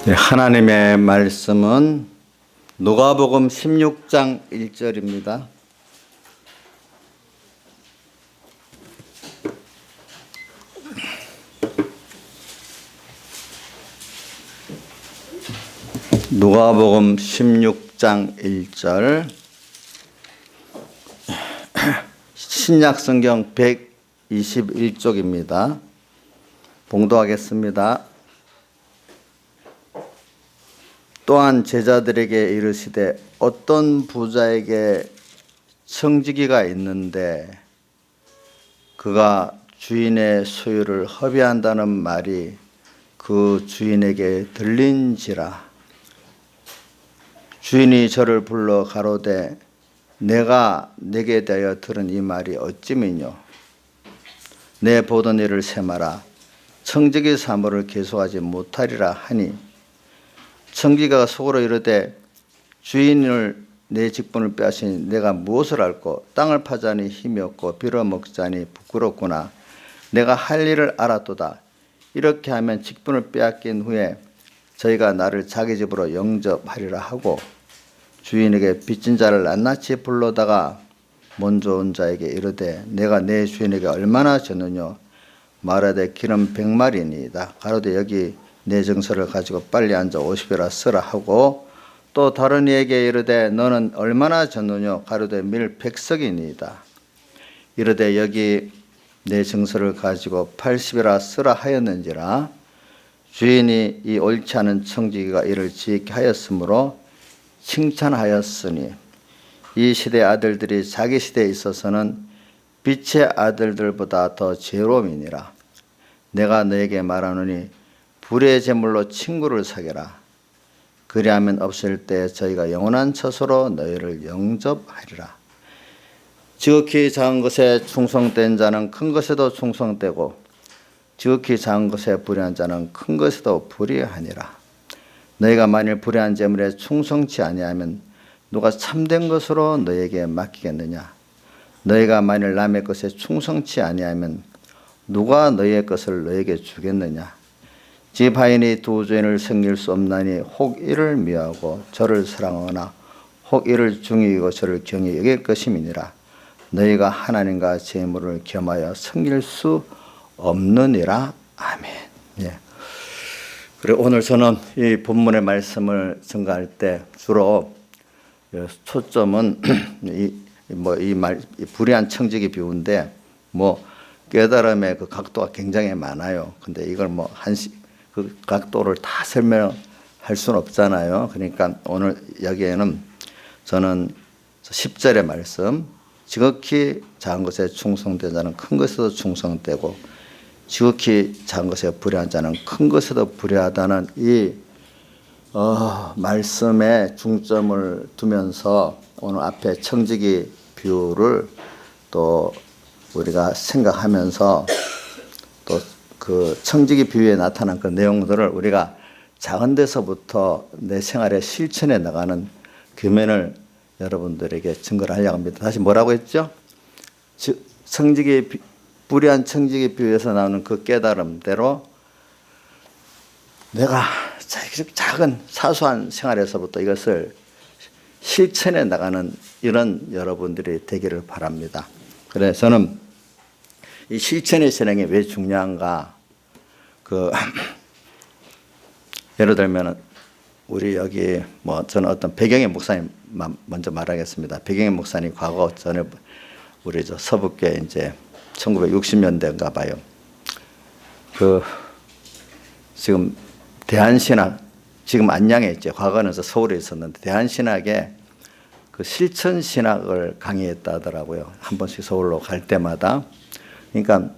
네, 하나님의 말씀은 누가복음 16장 1절입니다. 누가복음 16장 1절 신약성경 121쪽입니다. 봉독하겠습니다. 또한 제자들에게 이르시되 어떤 부자에게 청지기가 있는데 그가 주인의 소유를 허비한다는 말이 그 주인에게 들린지라. 주인이 저를 불러 가로되 내가 내게 대하여 들은 이 말이 어찌미뇨. 내 보던 일을 세마라. 청지기 사모를 계속하지 못하리라 하니 청지기가 속으로 이르되 주인을 내 직분을 빼앗으니 내가 무엇을 알고 땅을 파자니 힘이 없고 빌어먹자니 부끄럽구나. 내가 할 일을 알았도다. 이렇게 하면 직분을 빼앗긴 후에 저희가 나를 자기 집으로 영접하리라 하고 주인에게 빚진 자를 낱낱이 불러다가 먼저 온 자에게 이르되 내가 내 주인에게 얼마나 졌느냐. 말하되 기름 100마리니이다. 가로되 여기 내 증서를 가지고 빨리 앉아 50회라 쓰라 하고 또 다른 이에게 이르되 너는 얼마나 졌느냐. 가로되 밀 100석이니이다. 이르되 여기 내 증서를 가지고 80회라 쓰라 하였는지라. 주인이 이 옳지 않은 청지기가 이를 지혜케 하였으므로 칭찬하였으니 이 시대 아들들이 자기 시대에 있어서는 빛의 아들들보다 더 죄로움이니라. 내가 너에게 말하노니 불의 제물로 친구를 사귀라. 그리하면 없을 때 저희가 영원한 처소로 너희를 영접하리라. 지극히 작은 것에 충성된 자는 큰 것에도 충성되고 지극히 작은 것에 불의한 자는 큰 것에도 불의하니라. 너희가 만일 불의한 제물에 충성치 아니하면 누가 참된 것으로 너희에게 맡기겠느냐. 너희가 만일 남의 것에 충성치 아니하면 누가 너희의 것을 너희에게 주겠느냐. 집 하인이 두 주인을 섬길 수 없나니 혹 이를 미워하고 저를 사랑하거나 혹 이를 중히 여기고 저를 경히 여길 것임이니라. 너희가 하나님과 재물을 겸하여 섬길 수 없느니라. 아멘. 예. 그리고 오늘 저는 이 본문의 말씀을 증거할 때 주로 초점은 이 불의한 청지기 비유인데 깨달음의 그 각도가 굉장히 많아요. 근데 이걸 그 각도를 다 설명할 수는 없잖아요. 그러니까 오늘 여기에는 저는 10절의 말씀, 지극히 작은 것에 충성된 자는 큰 것에도 충성되고 지극히 작은 것에 불의한 자는 큰 것에도 불의하다는 이 말씀에 중점을 두면서 오늘 앞에 청지기 비유를 또 우리가 생각하면서 또 그 청지기 비유에 나타난 그 내용들을 우리가 작은 데서부터 내 생활에 실천해 나가는 교면을 여러분들에게 증거를 하려고 합니다. 다시 뭐라고 했죠? 불의한 청지기 비유에서 나오는 그 깨달음대로 내가 작은 사소한 생활에서부터 이것을 실천해 나가는 이런 여러분들이 되기를 바랍니다. 그래서 저는 이 실천의 신앙이 왜 중요한가? 예를 들면 우리 여기 저는 어떤 배경의 목사님 먼저 말하겠습니다. 배경의 목사님 과거 전에 우리 서북교회 이제 1960년대인가 봐요. 지금 대한신학 지금 안양에 있죠. 과거는 서울에 있었는데 대한신학에 그 실천신학을 강의했다 하더라고요. 한 번씩 서울로 갈 때마다. 그러니까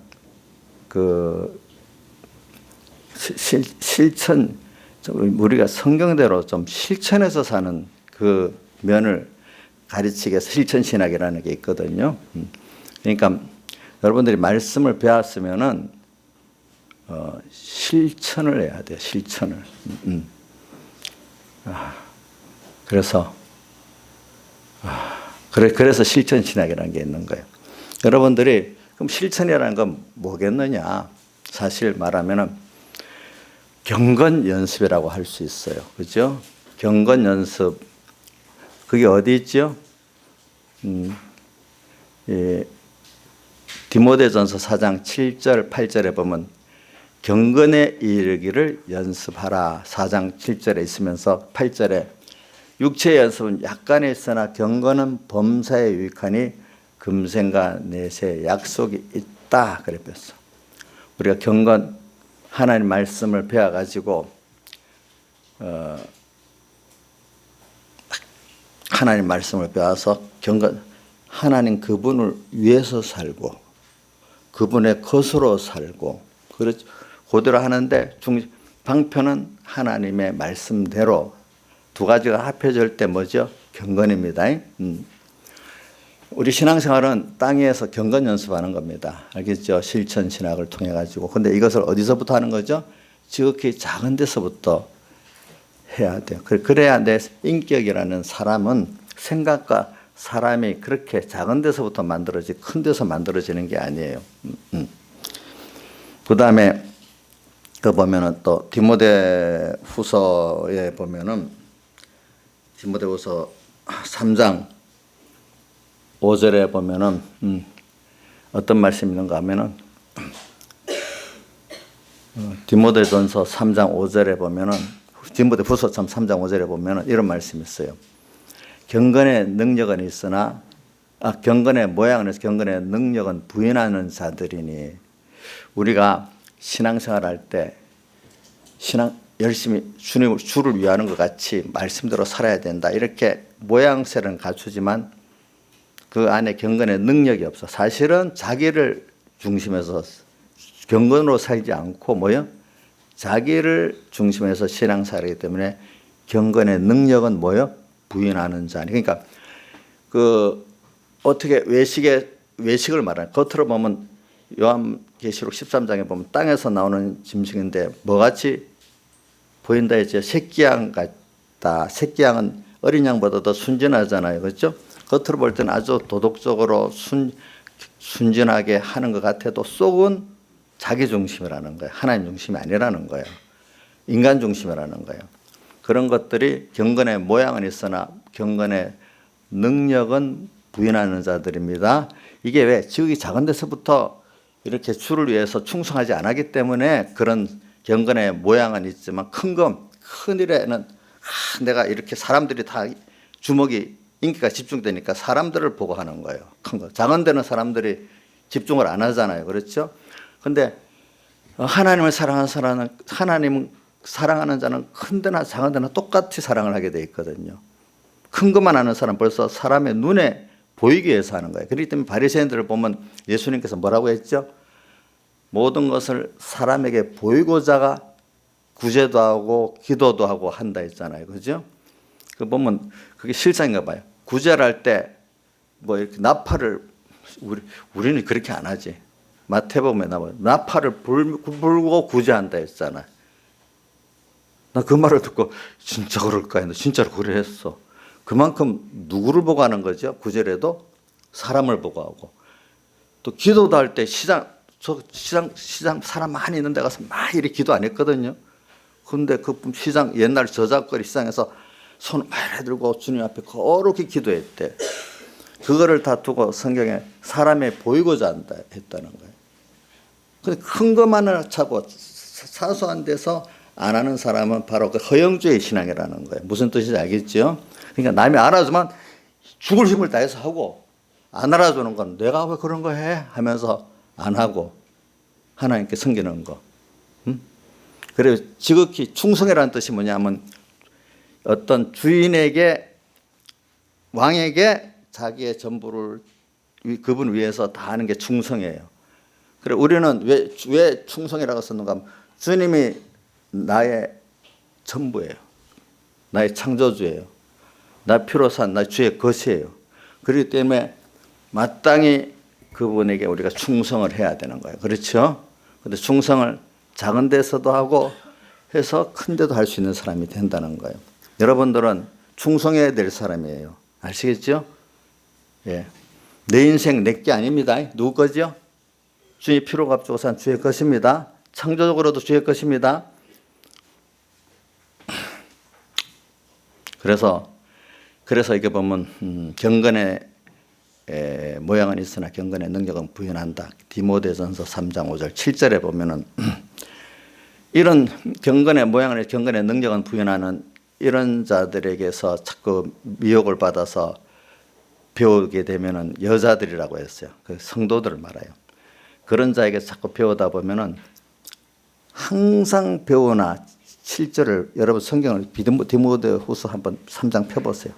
실천 우리가 성경대로 좀 실천해서 사는 그 면을 가르치기 위해서 실천신학이라는 게 있거든요. 그러니까 여러분들이 말씀을 배웠으면은 실천을 해야 돼요. 실천을. 그래서 실천신학이라는 게 있는 거예요. 여러분들이 그럼 실천이라는 건 뭐겠느냐? 사실 말하면은 경건 연습이라고 할 수 있어요. 그죠? 경건 연습. 그게 어디 있죠? 디모데전서 4장 7절 8절에 보면 경건에 이르기를 연습하라. 4장 7절에 있으면서 8절에 육체의 연습은 약간에 있으나 경건은 범사에 유익하니 금생과 내세 약속이 있다. 그랬어. 우리가 경건 하나님 말씀을 배워가지고 하나님 말씀을 배워서 경건 하나님 그분을 위해서 살고 그분의 것으로 살고 그대로 하는데 방편은 하나님의 말씀대로 두 가지가 합해질 때 뭐죠? 경건입니다. 우리 신앙생활은 땅 위에서 경건 연습하는 겁니다. 알겠죠? 실천 신학을 통해 가지고. 근데 이것을 어디서부터 하는 거죠? 지극히 작은 데서부터 해야 돼요. 그래야 내 인격이라는 사람은 생각과 사람이 그렇게 작은 데서부터 만들어지지 큰 데서 만들어지는 게 아니에요. 그 다음에 그 보면은 또 디모데 후서에 보면은 디모데 후서 3장 5절에 보면은 어떤 말씀이 있는가 하면은 디모데전서 3장 5절에 보면은 디모데 후서 3장 5절에 보면은 이런 말씀이 있어요. 경건의 능력은 있으나 경건의 모양은 있어 경건의 능력은 부인하는 자들이니 우리가 신앙생활할 때 열심히 주를 위하는 것 같이 말씀대로 살아야 된다. 이렇게 모양새는 갖추지만 그 안에 경건의 능력이 없어. 사실은 자기를 중심에서 경건으로 살지 않고 뭐요? 자기를 중심에서 신앙생활이기 때문에 경건의 능력은 뭐요? 부인하는 자니. 그러니까 그 어떻게 외식을 말하는 겉으로 보면 요한계시록 13장에 보면 땅에서 나오는 짐승인데 뭐같이 보인다 했죠. 새끼양 같다. 새끼양은 어린 양보다 더 순진하잖아요. 그렇죠? 겉으로 볼 때는 아주 도덕적으로 순진하게 하는 것 같아도 속은 자기 중심이라는 거예요. 하나님 중심이 아니라는 거예요. 인간 중심이라는 거예요. 그런 것들이 경건의 모양은 있으나 경건의 능력은 부인하는 자들입니다. 이게 왜? 지극히 작은 데서부터 이렇게 주를 위해서 충성하지 않았기 때문에 그런 경건의 모양은 있지만 큰 일에는 내가 이렇게 사람들이 다 주목이 인기가 집중되니까 사람들을 보고 하는 거예요. 큰 거. 작은 데는 사람들이 집중을 안 하잖아요. 그렇죠? 근데 하나님을 사랑하는 사람은 하나님을 사랑하는 자는 큰 데나 작은 데나 똑같이 사랑을 하게 돼 있거든요. 큰 것만 아는 사람 벌써 사람의 눈에 보이기 위해서 하는 거예요. 그렇기 때문에 바리새인들을 보면 예수님께서 뭐라고 했죠? 모든 것을 사람에게 보이고자가 구제도 하고 기도도 하고 한다 했잖아요. 그죠? 그 보면 그게 실상인가 봐요. 구제를 할 때 뭐 이렇게 나팔을 우리는 그렇게 안 하지. 마태복음에 나와요. 나팔을 불고 구제한다 했잖아요. 나 그 말을 듣고 진짜 그럴까 했는데 진짜로 그래 했어. 그만큼 누구를 보고 하는 거죠? 구제라도 사람을 보고 하고. 또 기도도 할 때 시장 사람 많이 있는 데 가서 막 이렇게 기도 안 했거든요. 근데 그 시장 옛날 저작거리 시장에서 손을 많이 들고 주님 앞에 거룩히 기도했대. 그거를 다 두고 성경에 사람에 보이고자 한다 했다는 거예요. 근데 큰 것만을 차고 사소한 데서 안 하는 사람은 바로 그 허영주의 신앙이라는 거예요. 무슨 뜻인지 알겠죠? 그러니까 남이 알아주면 죽을 힘을 다해서 하고 안 알아주는 건 내가 왜 그런 거 해? 하면서 안 하고 하나님께 섬기는 거. 그래서 지극히 충성이라는 뜻이 뭐냐면 어떤 주인에게 왕에게 자기의 전부를 그분 위해서 다 하는 게 충성이에요. 그래 우리는 왜 충성이라고 썼는가 하면 주님이 나의 전부예요. 나의 창조주예요. 나 피로 산 나 주의 것이에요. 그렇기 때문에 마땅히 그분에게 우리가 충성을 해야 되는 거예요. 그렇죠? 근데 충성을 작은 데서도 하고 해서 큰 데도 할 수 있는 사람이 된다는 거예요. 여러분들은 충성해야 될 사람이에요. 아시겠죠? 예. 내 인생 내 게 아닙니다. 누구 거죠? 주의 피로 값주고 산 주의 것입니다. 창조적으로도 주의 것입니다. 그래서 이게 보면 경건의 모양은 있으나 경건의 능력은 부인한다. 디모데전서 3장 5절 7절에 보면은 이런 경건의 모양을 경건의 능력은 부인하는 이런 자들에게서 자꾸 미혹을 받아서 배우게 되면은 여자들이라고 했어요. 그 성도들을 말해요. 그런 자에게 자꾸 배우다 보면은 항상 배우나 7절을 여러분 성경을 디모데후서 한번 3장 펴보세요.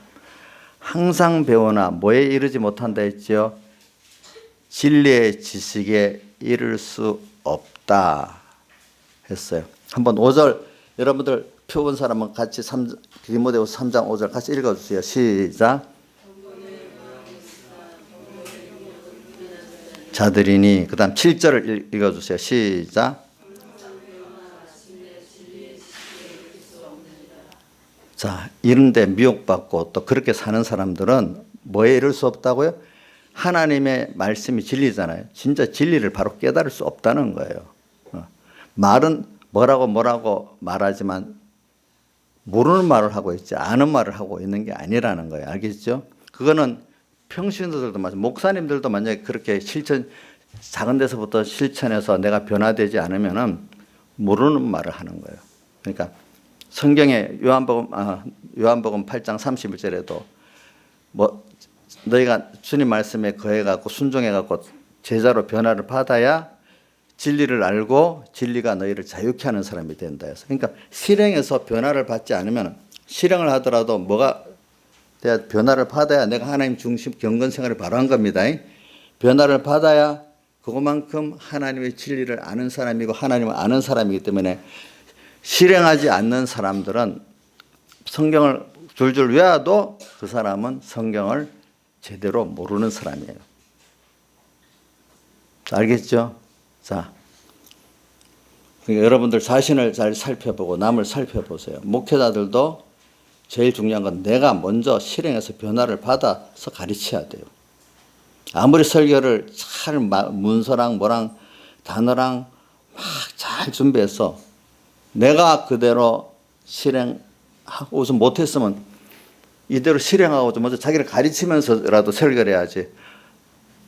항상 배우나 뭐에 이르지 못한다 했죠? 진리의 지식에 이를 수 없다 했어요. 한번 5절 여러분들 펴본 사람은 같이 디모데후서 3장 5절 같이 읽어주세요. 시작. 자들이니 그 다음 7절을 읽어주세요. 시작. 자, 이런데 미혹받고 또 그렇게 사는 사람들은 뭐에 이를 수 없다고요? 하나님의 말씀이 진리잖아요. 진짜 진리를 바로 깨달을 수 없다는 거예요. 말은 뭐라고 말하지만 모르는 말을 하고 있지 아는 말을 하고 있는 게 아니라는 거예요. 알겠죠? 그거는 평신도들도 마찬가지, 목사님들도 만약에 그렇게 작은 데서부터 실천해서 내가 변화되지 않으면은 모르는 말을 하는 거예요. 그러니까 성경에 요한복음 8장 31절에도 뭐 너희가 주님 말씀에 거해 갖고 순종해 갖고 제자로 변화를 받아야 진리를 알고 진리가 너희를 자유케 하는 사람이 된다 해서, 그러니까 실행에서 변화를 받지 않으면 실행을 하더라도 뭐가 돼야 변화를 받아야 내가 하나님 중심 경건 생활을 바로 한 겁니다. 변화를 받아야 그것만큼 하나님의 진리를 아는 사람이고 하나님을 아는 사람이기 때문에 실행하지 않는 사람들은 성경을 줄줄 외워도 그 사람은 성경을 제대로 모르는 사람이에요. 알겠죠? 자, 그러니까 여러분들 자신을 잘 살펴보고 남을 살펴보세요. 목회자들도 제일 중요한 건 내가 먼저 실행해서 변화를 받아서 가르쳐야 돼요. 아무리 설교를 잘 문서랑 뭐랑 단어랑 막 잘 준비해서 내가 그대로 실행하고 우선 못했으면 이대로 실행하고 좀 먼저 자기를 가르치면서라도 설교를 해야지.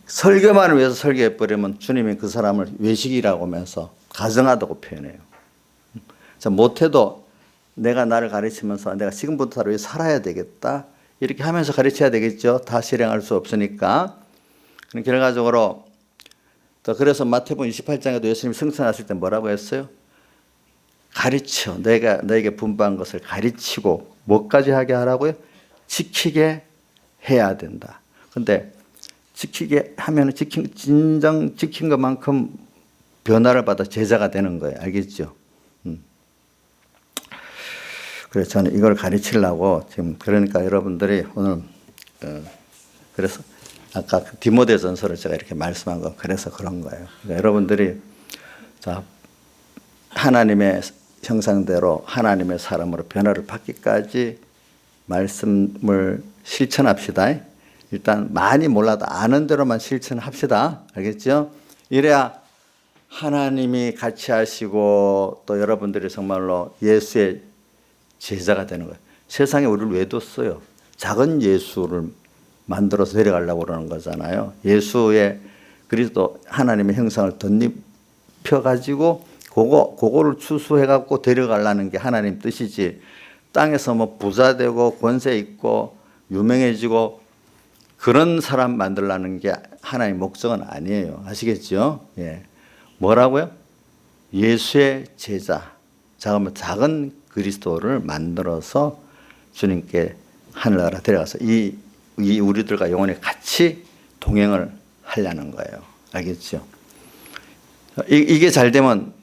설교만을 위해서 설교해버리면 주님이 그 사람을 외식이라고 하면서 가증하다고 표현해요. 자, 못해도 내가 나를 가르치면서 내가 지금부터 위해 살아야 되겠다 이렇게 하면서 가르쳐야 되겠죠. 다 실행할 수 없으니까. 결과적으로 또 그래서 마태복음 28장에도 예수님이 승천하실 때 뭐라고 했어요? 가르쳐, 내가 너에게 분부한 것을 가르치고 뭐까지 하게 하라고요? 지키게 해야 된다. 근데 지키게 하면 진정 지킨 것만큼 변화를 받아 제자가 되는 거예요. 알겠죠? 그래서 저는 이걸 가르치려고 지금, 그러니까 여러분들이 오늘 그래서 아까 디모데전서를 제가 이렇게 말씀한 건 그래서 그런 거예요. 그러니까 여러분들이 자, 하나님의 형상대로 하나님의 사람으로 변화를 받기까지 말씀을 실천합시다. 일단 많이 몰라도 아는 대로만 실천합시다. 알겠죠? 이래야 하나님이 같이 하시고 또 여러분들이 정말로 예수의 제자가 되는 거예요. 세상에 우리를 왜 뒀어요? 작은 예수를 만들어서 데려가려고 그러는 거잖아요. 예수의 그리스도 하나님의 형상을 덧입혀가지고 그거를 추수해갖고 데려가려는 게 하나님 뜻이지, 땅에서 뭐 부자 되고 권세 있고 유명해지고 그런 사람 만들라는 게 하나님 목적은 아니에요. 아시겠죠? 예. 뭐라고요? 예수의 제자. 작은 그리스도를 만들어서 주님께 하늘나라 데려가서 이 우리들과 영원히 같이 동행을 하려는 거예요. 알겠죠? 이게 잘 되면,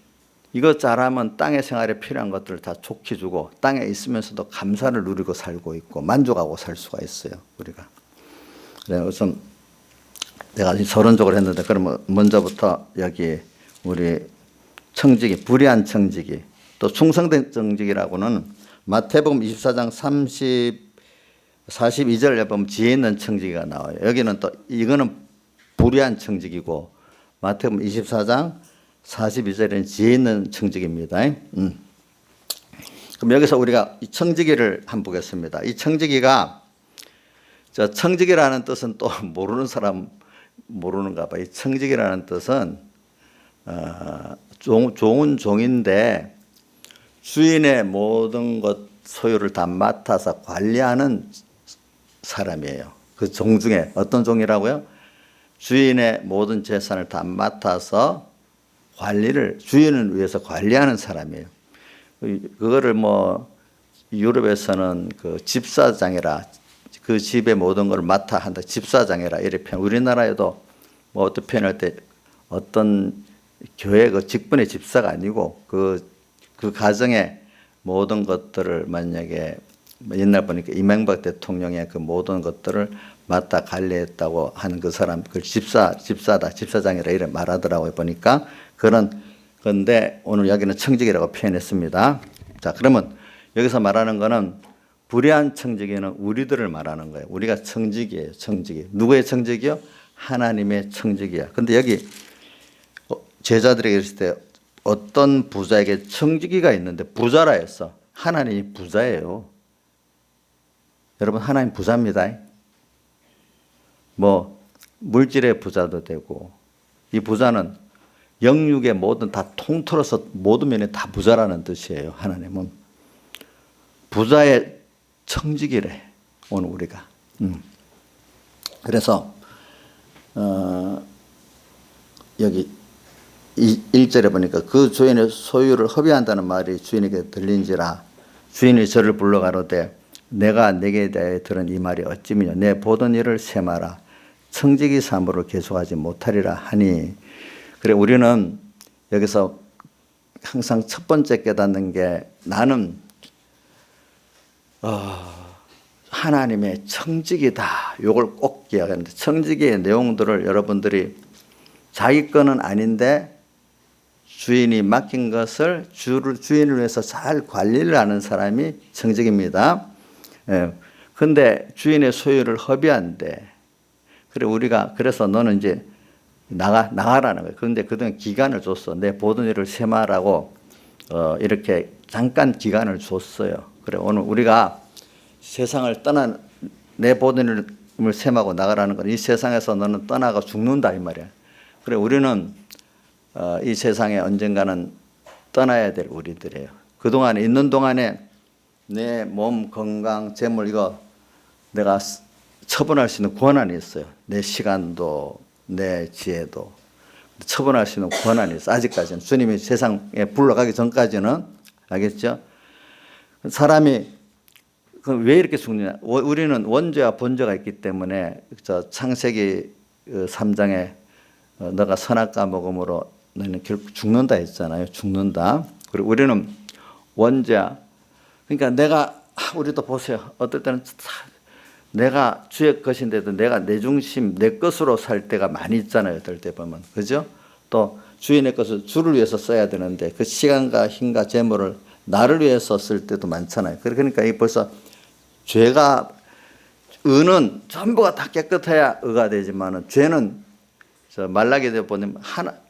이거 잘하면 땅의 생활에 필요한 것들을 다 좋게 주고 땅에 있으면서도 감사를 누리고 살고 있고 만족하고 살 수가 있어요. 우리가. 그래서 내가 서론적으로 했는데, 그러면 먼저부터 여기 우리 청지기, 불의한 청지기, 또 충성된 청지기라고는 마태복음 24장 42절에 보면 지혜 있는 청지기가 나와요. 여기는 또 이거는 불의한 청지기고 마태복음 24장 42절에는 지혜 있는 청지기입니다. 그럼 여기서 우리가 이 청지기를 한번 보겠습니다. 이 청지기가 청지기라는 뜻은 또 모르는 사람 모르는가 봐. 이 청지기라는 뜻은 좋은 종인데 주인의 모든 것 소유를 다 맡아서 관리하는 사람이에요. 그 종 중에 어떤 종이라고요? 주인의 모든 재산을 다 맡아서 주인을 위해서 관리하는 사람이에요. 그거를 뭐 유럽에서는 그 집사장이라, 그 집의 모든 걸 맡아 한다. 집사장이라 이렇게 표현. 우리나라에도 뭐 어떤 표현할 때 어떤 교회 그 직분의 집사가 아니고 그 가정의 모든 것들을 만약에 옛날 보니까 이명박 대통령의 그 모든 것들을 맡아 관리했다고 하는 그 사람, 그 집사다, 집사장이라 이렇게 말하더라고요. 보니까 그런 건데 오늘 여기는 청지기라고 표현했습니다. 자, 그러면 여기서 말하는 거는 불의한 청지기는 우리들을 말하는 거예요. 우리가 청지기예요. 청지기. 누구의 청지기요? 하나님의 청지기야. 근데 여기 제자들에게 있을 때 어떤 부자에게 청지기가 있는데 부자라 했어. 하나님이 부자예요. 여러분, 하나님 부자입니다. 뭐 물질의 부자도 되고, 이 부자는 영육의 모든 다 통틀어서 모든 면에 다 부자라는 뜻이에요. 하나님은 부자의 청지기래 오늘 우리가. 그래서 여기 1절에 보니까 그 주인의 소유를 허비한다는 말이 주인에게 들린지라 주인이 저를 불러 가로되 내가 내게 대하여 들은 이 말이 어찌미냐 내 보던 일을 세마라 청지기 사물을 계속하지 못하리라 하니. 그래, 우리는 여기서 항상 첫 번째 깨닫는 게 나는 하나님의 청지기다. 이걸 꼭 기억하는데, 청지기의 내용들을 여러분들이 자기 거는 아닌데 주인이 맡긴 것을 주인을 위해서 잘 관리를 하는 사람이 청지기입니다. 근데 주인의 소유를 허비한대. 그래, 그래서 너는 이제 나가라는 거예요. 그런데 그동안 기간을 줬어. 내 보던 일을 세마라고 이렇게 잠깐 기간을 줬어요. 그래, 오늘 우리가 세상을 떠난 내 보던 일을 세마고 나가라는 건 이 세상에서 너는 떠나가 죽는다 이 말이야. 그래, 우리는 이 세상에 언젠가는 떠나야 될 우리들이에요. 그동안 있는 동안에 내 몸, 건강, 재물 이거 내가 처분할 수 있는 권한이 있어요. 내 시간도 내 지혜도 처분할 수 있는 권한이 있어요. 아직까지는 주님이 세상에 불러가기 전까지는. 알겠죠? 사람이 왜 이렇게 죽느냐? 우리는 원죄와 본죄가 있기 때문에 창세기 3장에 너가 선악과 먹음으로 너는 결국 죽는다 했잖아요. 죽는다. 그리고 우리는 원죄. 그러니까 우리도 보세요. 어떨 때는 내가 주의 것인데도 내가 내 중심, 내 것으로 살 때가 많이 있잖아요. 어떨 때 보면. 그죠? 또 주인의 것을 주를 위해서 써야 되는데 그 시간과 힘과 재물을 나를 위해서 쓸 때도 많잖아요. 그러니까 이 벌써 의는 전부가 다 깨끗해야 의가 되지만은 죄는 말라기에 보면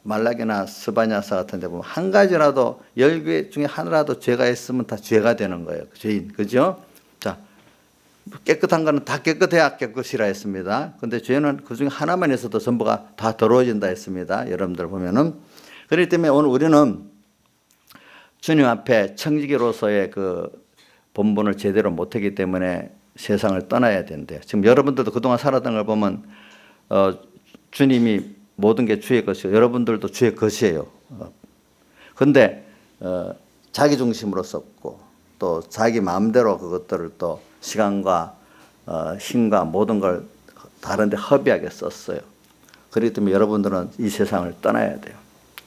말라기나 스바냐사 같은 데 보면 한 가지라도 10개 중에 하나라도 죄가 있으면 다 죄가 되는 거예요. 죄인. 그죠? 자, 깨끗한 거는 다 깨끗해야 깨끗이라 했습니다. 근데 죄는 그 중에 하나만 있어도 전부가 다 더러워진다 했습니다. 여러분들 보면은. 그렇기 때문에 오늘 우리는 주님 앞에 청지기로서의 그 본분을 제대로 못했기 때문에 세상을 떠나야 된대요. 지금 여러분들도 그동안 살았던 걸 보면 주님이 모든 게 주의 것이고 여러분들도 주의 것이에요. 그런데 자기 중심으로 썼고 또 자기 마음대로 그것들을 또 시간과 힘과 모든 걸 다른 데 허비하게 썼어요. 그렇기 때문에 여러분들은 이 세상을 떠나야 돼요.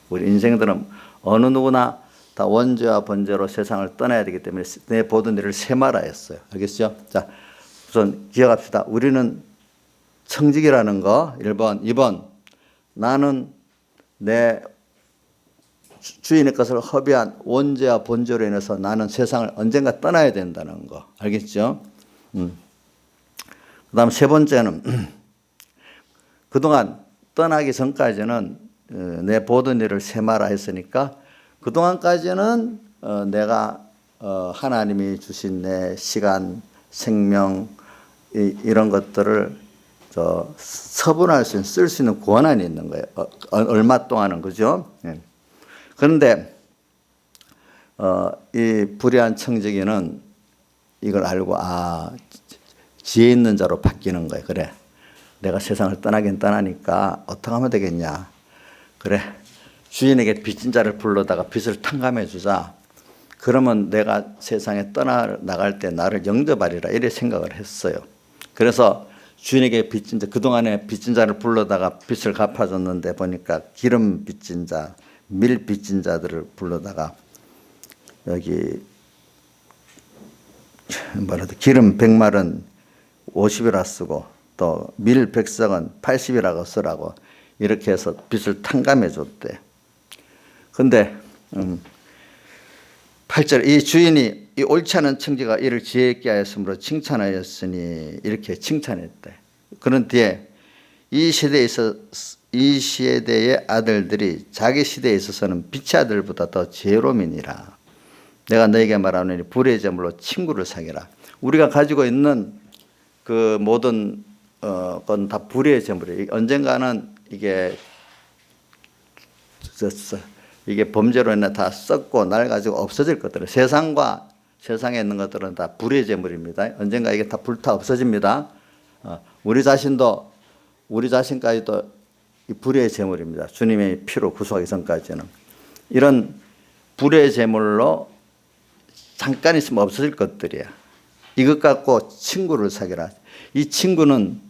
우리 인생들은 어느 누구나 다 원죄와 번죄로 세상을 떠나야 되기 때문에 내 보던 일을 세마라 했어요. 알겠죠? 자, 우선 기억합시다. 우리는 청지기라는 거 1번. 2번, 나는 내 주인의 것을 허비한 원죄와 본죄로 인해서 나는 세상을 언젠가 떠나야 된다는 거. 알겠죠? 그 다음 세 번째는 그동안 떠나기 전까지는 내 보던 일을 세마라 했으니까 그동안까지는 내가 하나님이 주신 내 시간, 생명 이런 것들을 처분할 수 있는, 쓸 수 있는 권한이 있는 거예요. 얼마 동안은, 그죠? 예. 그런데 이 불의한 청지기는 이걸 알고 지혜 있는 자로 바뀌는 거예요. 그래, 내가 세상을 떠나긴 떠나니까 어떻게 하면 되겠냐. 그래, 주인에게 빚진 자를 불러다가 빚을 탕감해 주자. 그러면 내가 세상에 떠나갈 때 나를 영접하리라, 이래 생각을 했어요. 그래서 주인에게 빚진 자, 그동안에 빚진 자를 불러다가 빚을 갚아줬는데 보니까 기름 빚진 자, 밀 빚진 자들을 불러다가 여기 뭐라도 기름 100말은 50이라 쓰고 또 밀 100석은 80이라고 쓰라고 이렇게 해서 빚을 탕감해 줬대. 근데 8절, 이 주인이 이 옳지 않은 청지가 이를 지혜 있게 하였으므로 칭찬하였으니, 이렇게 칭찬했대. 그런 뒤에 이 시대의 아들들이 자기 시대에 있어서는 빛의 아들보다 더 지혜로움이니라. 내가 너에게 말하노니 불의의 제물로 친구를 사귀라. 우리가 가지고 있는 그 모든 건 다 불의의 제물이에요. 언젠가는 이게 범죄로 인해 다 썩고 낡아지고 없어질 것들은, 세상에 있는 것들은 다 불의의 제물입니다. 언젠가 이게 다 불타 없어집니다. 우리 자신까지도 이 불의의 제물입니다. 주님의 피로 구속하기 전까지는. 이런 불의의 제물로 잠깐 있으면 없어질 것들이야. 이것 갖고 친구를 사귀라. 이 친구는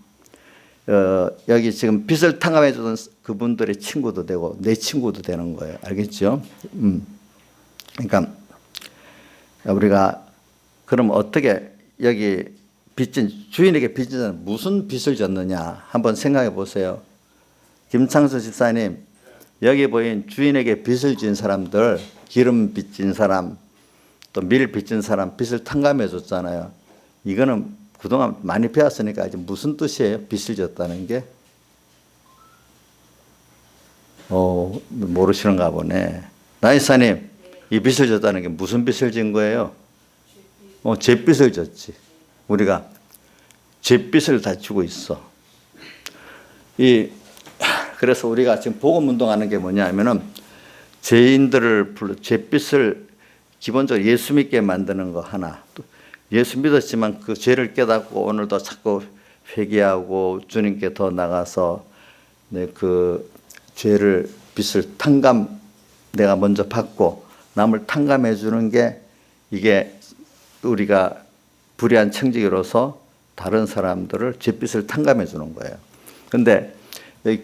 여기 지금 빚을 탕감해 주던 그분들의 친구도 되고 내 친구도 되는 거예요. 알겠죠? 그러니까 우리가 그럼 어떻게 여기 주인에게 빚진 자는 무슨 빚을 졌느냐 한번 생각해 보세요. 김창수 집사님, 여기 보인 주인에게 빚을 진 사람들, 기름 빚진 사람, 또 밀 빚진 사람 빚을 탕감해 줬잖아요. 이거는 그동안 많이 배웠으니까 이제 무슨 뜻이에요? 빚을 졌다는 게? 모르시는가 보네. 나이사님, 이 빚을 졌다는 게 무슨 빚을 진 거예요? 죄빚을 졌지. 우리가 죄빚을 다 지고 있어. 그래서 우리가 지금 복음 운동하는 게 뭐냐 하면은 죄인들을 죄빚을 기본적으로 예수 믿게 만드는 거 하나. 또 예수 믿었지만 그 죄를 깨닫고 오늘도 자꾸 회개하고 주님께 더 나가서 그 죄를 빚을 내가 먼저 받고 남을 탕감해 주는 게, 이게 우리가 불의한 청지기로서 다른 사람들을 죄빚을 탕감해 주는 거예요. 근데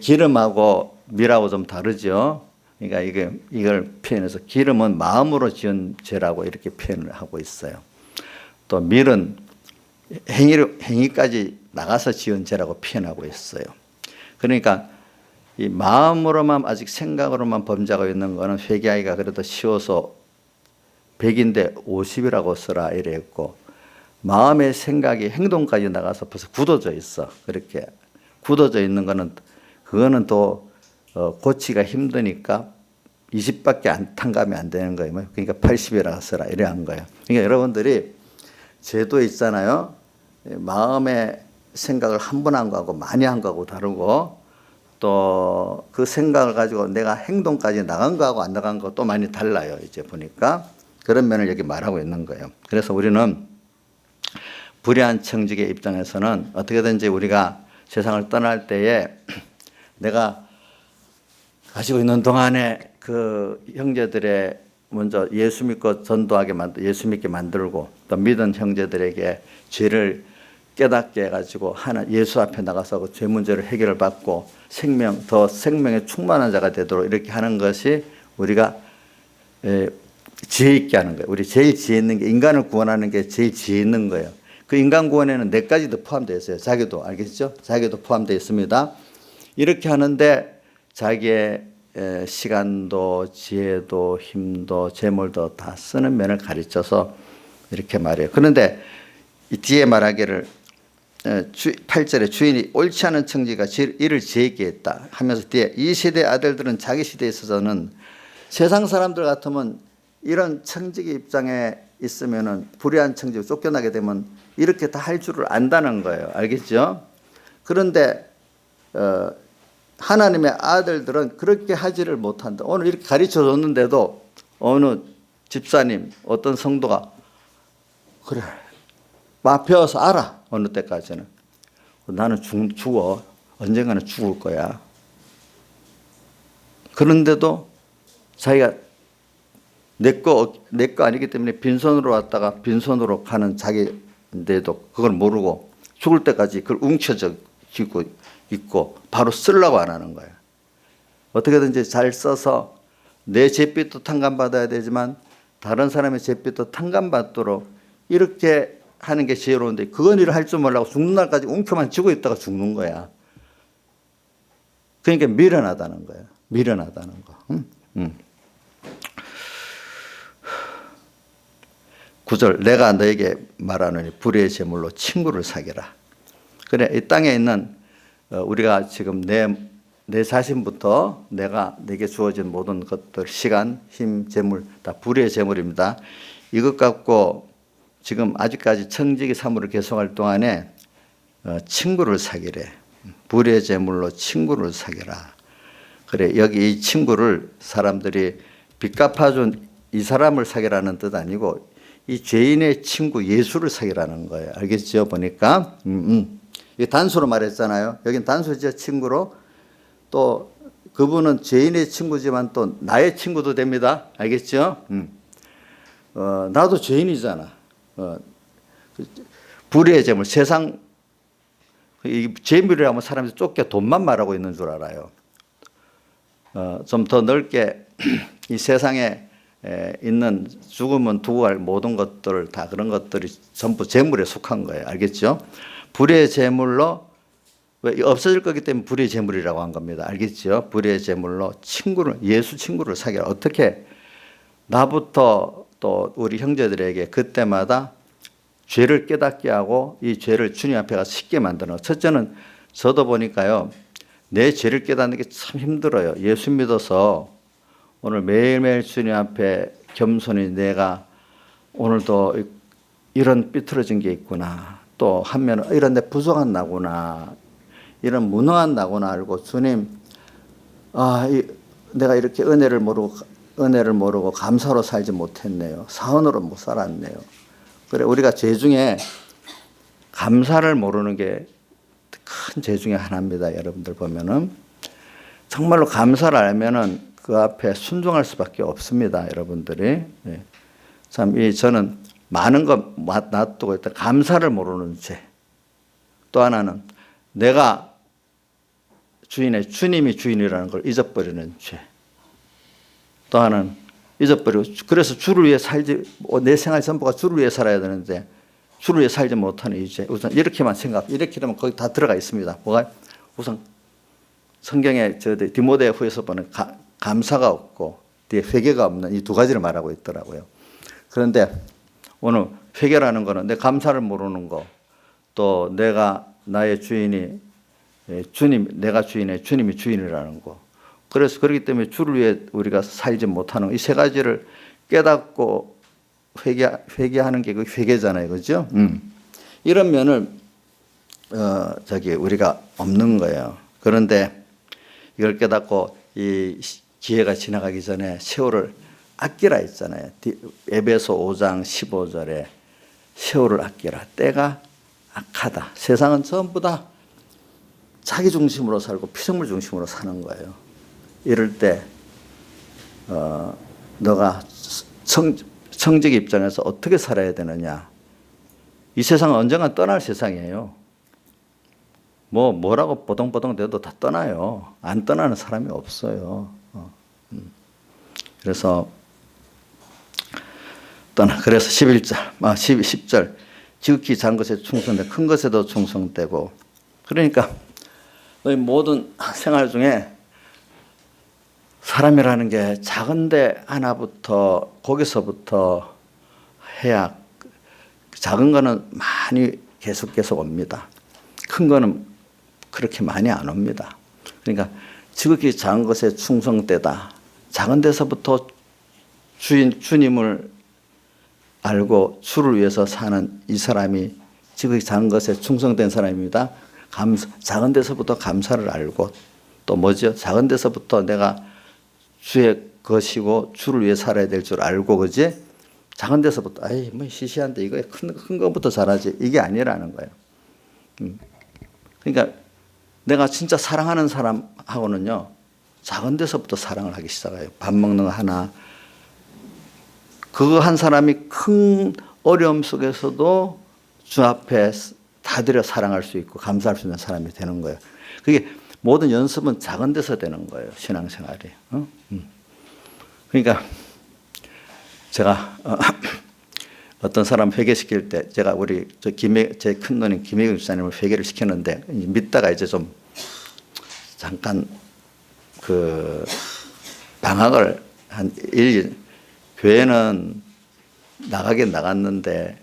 기름하고 밀하고 좀 다르죠. 그러니까 이걸 표현해서 기름은 마음으로 지은 죄라고 이렇게 표현을 하고 있어요. 또 밀은 행위까지 나가서 지은 죄라고 표현하고 있어요. 그러니까 이 마음으로만, 아직 생각으로만 범죄하고 있는 거는 회개하기가 그래도 쉬워서 100인데 50이라고 쓰라 이래 했고, 마음의 생각이 행동까지 나가서 벌써 굳어져 있어. 그렇게 굳어져 있는 거는, 그거는 또 고치기가 힘드니까 20밖에 탕감이 안 되는 거예요. 그러니까 80이라고 쓰라 이래 한 거예요. 그러니까 여러분들이 죄도 있잖아요. 마음의 생각을 한 번 한 거하고 많이 한 거하고 다르고, 또 그 생각을 가지고 내가 행동까지 나간 거하고 안 나간 거 또 많이 달라요. 이제 보니까 그런 면을 여기 말하고 있는 거예요. 그래서 우리는 불의한 청지기의 입장에서는 어떻게든지 우리가 세상을 떠날 때에 내가 가지고 있는 동안에 그 형제들의 먼저 예수 믿고 전도하게 예수 믿게 만들고, 또 믿은 형제들에게 죄를 깨닫게 해가지고 예수 앞에 나가서 그 죄 문제를 해결을 받고 더 생명에 충만한 자가 되도록 이렇게 하는 것이 우리가 지혜 있게 하는 거예요. 우리 제일 지혜 있는 게, 인간을 구원하는 게 제일 지혜 있는 거예요. 그 인간 구원에는 내까지도 포함되어 있어요. 자기도, 알겠죠? 자기도 포함되어 있습니다. 이렇게 하는데 자기의 시간도 지혜도 힘도 재물도 다 쓰는 면을 가르쳐서 이렇게 말해요. 그런데 이 뒤에 말하기를 8절에 주인이 옳지 않은 청지가 이를 지혜 있게 했다 하면서 뒤에 이 시대의 아들들은 자기 시대에 있어서는, 세상 사람들 같으면 이런 청지기 입장에 있으면은 불의한 청지기 쫓겨나게 되면 이렇게 다 할 줄을 안다는 거예요. 알겠죠? 그런데 하나님의 아들들은 그렇게 하지를 못한다. 오늘 이렇게 가르쳐 줬는데도 어느 집사님, 어떤 성도가 그래, 배워서 알아. 어느 때까지는. 나는 죽어. 언젠가는 죽을 거야. 그런데도 자기가 내 거 아니기 때문에 빈손으로 왔다가 빈손으로 가는 자기인데도 그걸 모르고 죽을 때까지 그걸 움켜쥐고 있고 바로 쓰려고 안 하는 거예요. 어떻게든지 잘 써서 내 잿빛도 탕감받아야 되지만 다른 사람의 잿빛도 탕감받도록 이렇게 하는 게 지혜로운데 그건 일을 할 줄 몰라고 죽는 날까지 움켜만 쥐고 있다가 죽는 거야. 그러니까 미련하다는 거예요. 미련하다는 거. 9절 내가 너에게 말하노니 불의의 제물로 친구를 사귀라. 그래 이 땅에 있는 우리가 지금 내 자신부터 내게 주어진 모든 것들 시간, 힘, 재물 다 불의의 제물입니다. 이것 갖고 지금 아직까지 청지기 사물을 계속할 동안에 친구를 사귀래. 불의의 제물로 친구를 사귀라. 그래 여기 이 친구를 사람들이 빚 갚아준 이 사람을 사귀라는 뜻 아니고 이 죄인의 친구 예수를 사귀라는 거예요. 알겠죠? 보니까 이 단수로 말했잖아요. 여긴 단수죠. 친구로. 또 그분은 죄인의 친구지만 또 나의 친구도 됩니다. 알겠죠? 나도 죄인이잖아. 불의의 재물, 세상 재물이라면 사람들이 쫓겨 돈만 말하고 있는 줄 알아요. 좀 더 넓게 이 세상에 있는 죽으면 두고 갈 모든 것들 다 그런 것들이 전부 재물에 속한 거예요. 알겠죠? 불의의 재물로 없어질 거기 때문에 불의의 재물이라고 한 겁니다. 알겠죠? 불의의 재물로 예수 친구를 사귀라. 어떻게 나부터 또 우리 형제들에게 그때마다 죄를 깨닫게 하고 이 죄를 주님 앞에 가서 쉽게 만드는. 첫째는 저도 보니까요. 내 죄를 깨닫는 게 참 힘들어요. 예수 믿어서 오늘 매일매일 주님 앞에 겸손히 내가 오늘도 이런 삐뚤어진 게 있구나. 또 한면 이런 내 부족한 나구나. 이런 무능한 나구나 알고 주님 내가 이렇게 은혜를 모르고 감사로 살지 못했네요. 사언으로 못 살았네요. 그래 우리가 죄 중에 감사를 모르는 게 큰 죄 중에 하나입니다. 여러분들 보면은 정말로 감사를 알면은 그 앞에 순종할 수밖에 없습니다. 여러분들이 참 저는 많은 거 놔두고 일단 감사를 모르는 죄. 또 하나는 내가 주님이 주인이라는 걸 잊어버리는 죄. 또 하나는 잊어버리고 그래서 주를 위해 내 생활 전부가 주를 위해 살아야 되는데 주를 위해 살지 못하는 이 죄. 우선 이렇게만 이렇게 되면 거기 다 들어가 있습니다. 뭐가 우선 성경에 디모데 후에서 보는 감사가 없고 뒤에 회개가 없는 이 두 가지를 말하고 있더라고요. 그런데 오늘 회개라는 거는 내 감사를 모르는 거, 또 내가 나의 주인이 내가 주인의 주님이 주인이라는 거. 그래서 그렇기 때문에 주를 위해 우리가 살지 못하는 이 세 가지를 깨닫고 회개하는 게 그 회개잖아요, 그렇죠? 이런 면을 우리가 없는 거예요. 그런데 이걸 깨닫고 이 기회가 지나가기 전에 세월을 아끼라 했잖아요. 에베소 5장 15절에 세월을 아끼라. 때가 악하다. 세상은 전부 다 자기 중심으로 살고 피조물 중심으로 사는 거예요. 이럴 때 너가 청지기 입장에서 어떻게 살아야 되느냐. 이 세상은 언젠가 떠날 세상이에요. 뭐라고 보동보동 돼도 다 떠나요. 안 떠나는 사람이 없어요. 그래서 그래서 10절 지극히 작은 것에 충성되 큰 것에도 충성되고. 그러니까 너희 모든 생활 중에 사람이라는 게 작은데 하나부터 거기서부터 해야 작은 거는 많이 계속 옵니다. 큰 거는 그렇게 많이 안 옵니다. 그러니까 지극히 작은 것에 충성되다. 작은 데서부터 주님을 알고 주를 위해서 사는 이 사람이 지극히 작은 것에 충성된 사람입니다. 작은 데서부터 감사를 알고 또 뭐죠? 작은 데서부터 내가 주의 것이고 주를 위해 살아야 될 줄 알고 그지? 작은 데서부터 아이 뭐 시시한데 이거 큰 것부터 잘하지 이게 아니라는 거예요. 그러니까 내가 진짜 사랑하는 사람하고는요 작은 데서부터 사랑을 하기 시작해요. 밥 먹는 거 하나 그거 한 사람이 큰 어려움 속에서도 주 앞에 다 들여 사랑할 수 있고 감사할 수 있는 사람이 되는 거예요. 그게 모든 연습은 작은 데서 되는 거예요. 신앙생활이. 그러니까 제가 어떤 사람 회개시킬 때 제가 우리 제 큰 누님 김혜경 집사님을 회개를 시켰는데 믿다가 이제 좀 잠깐 그 방학을 한 1일 교회는 나가긴 나갔는데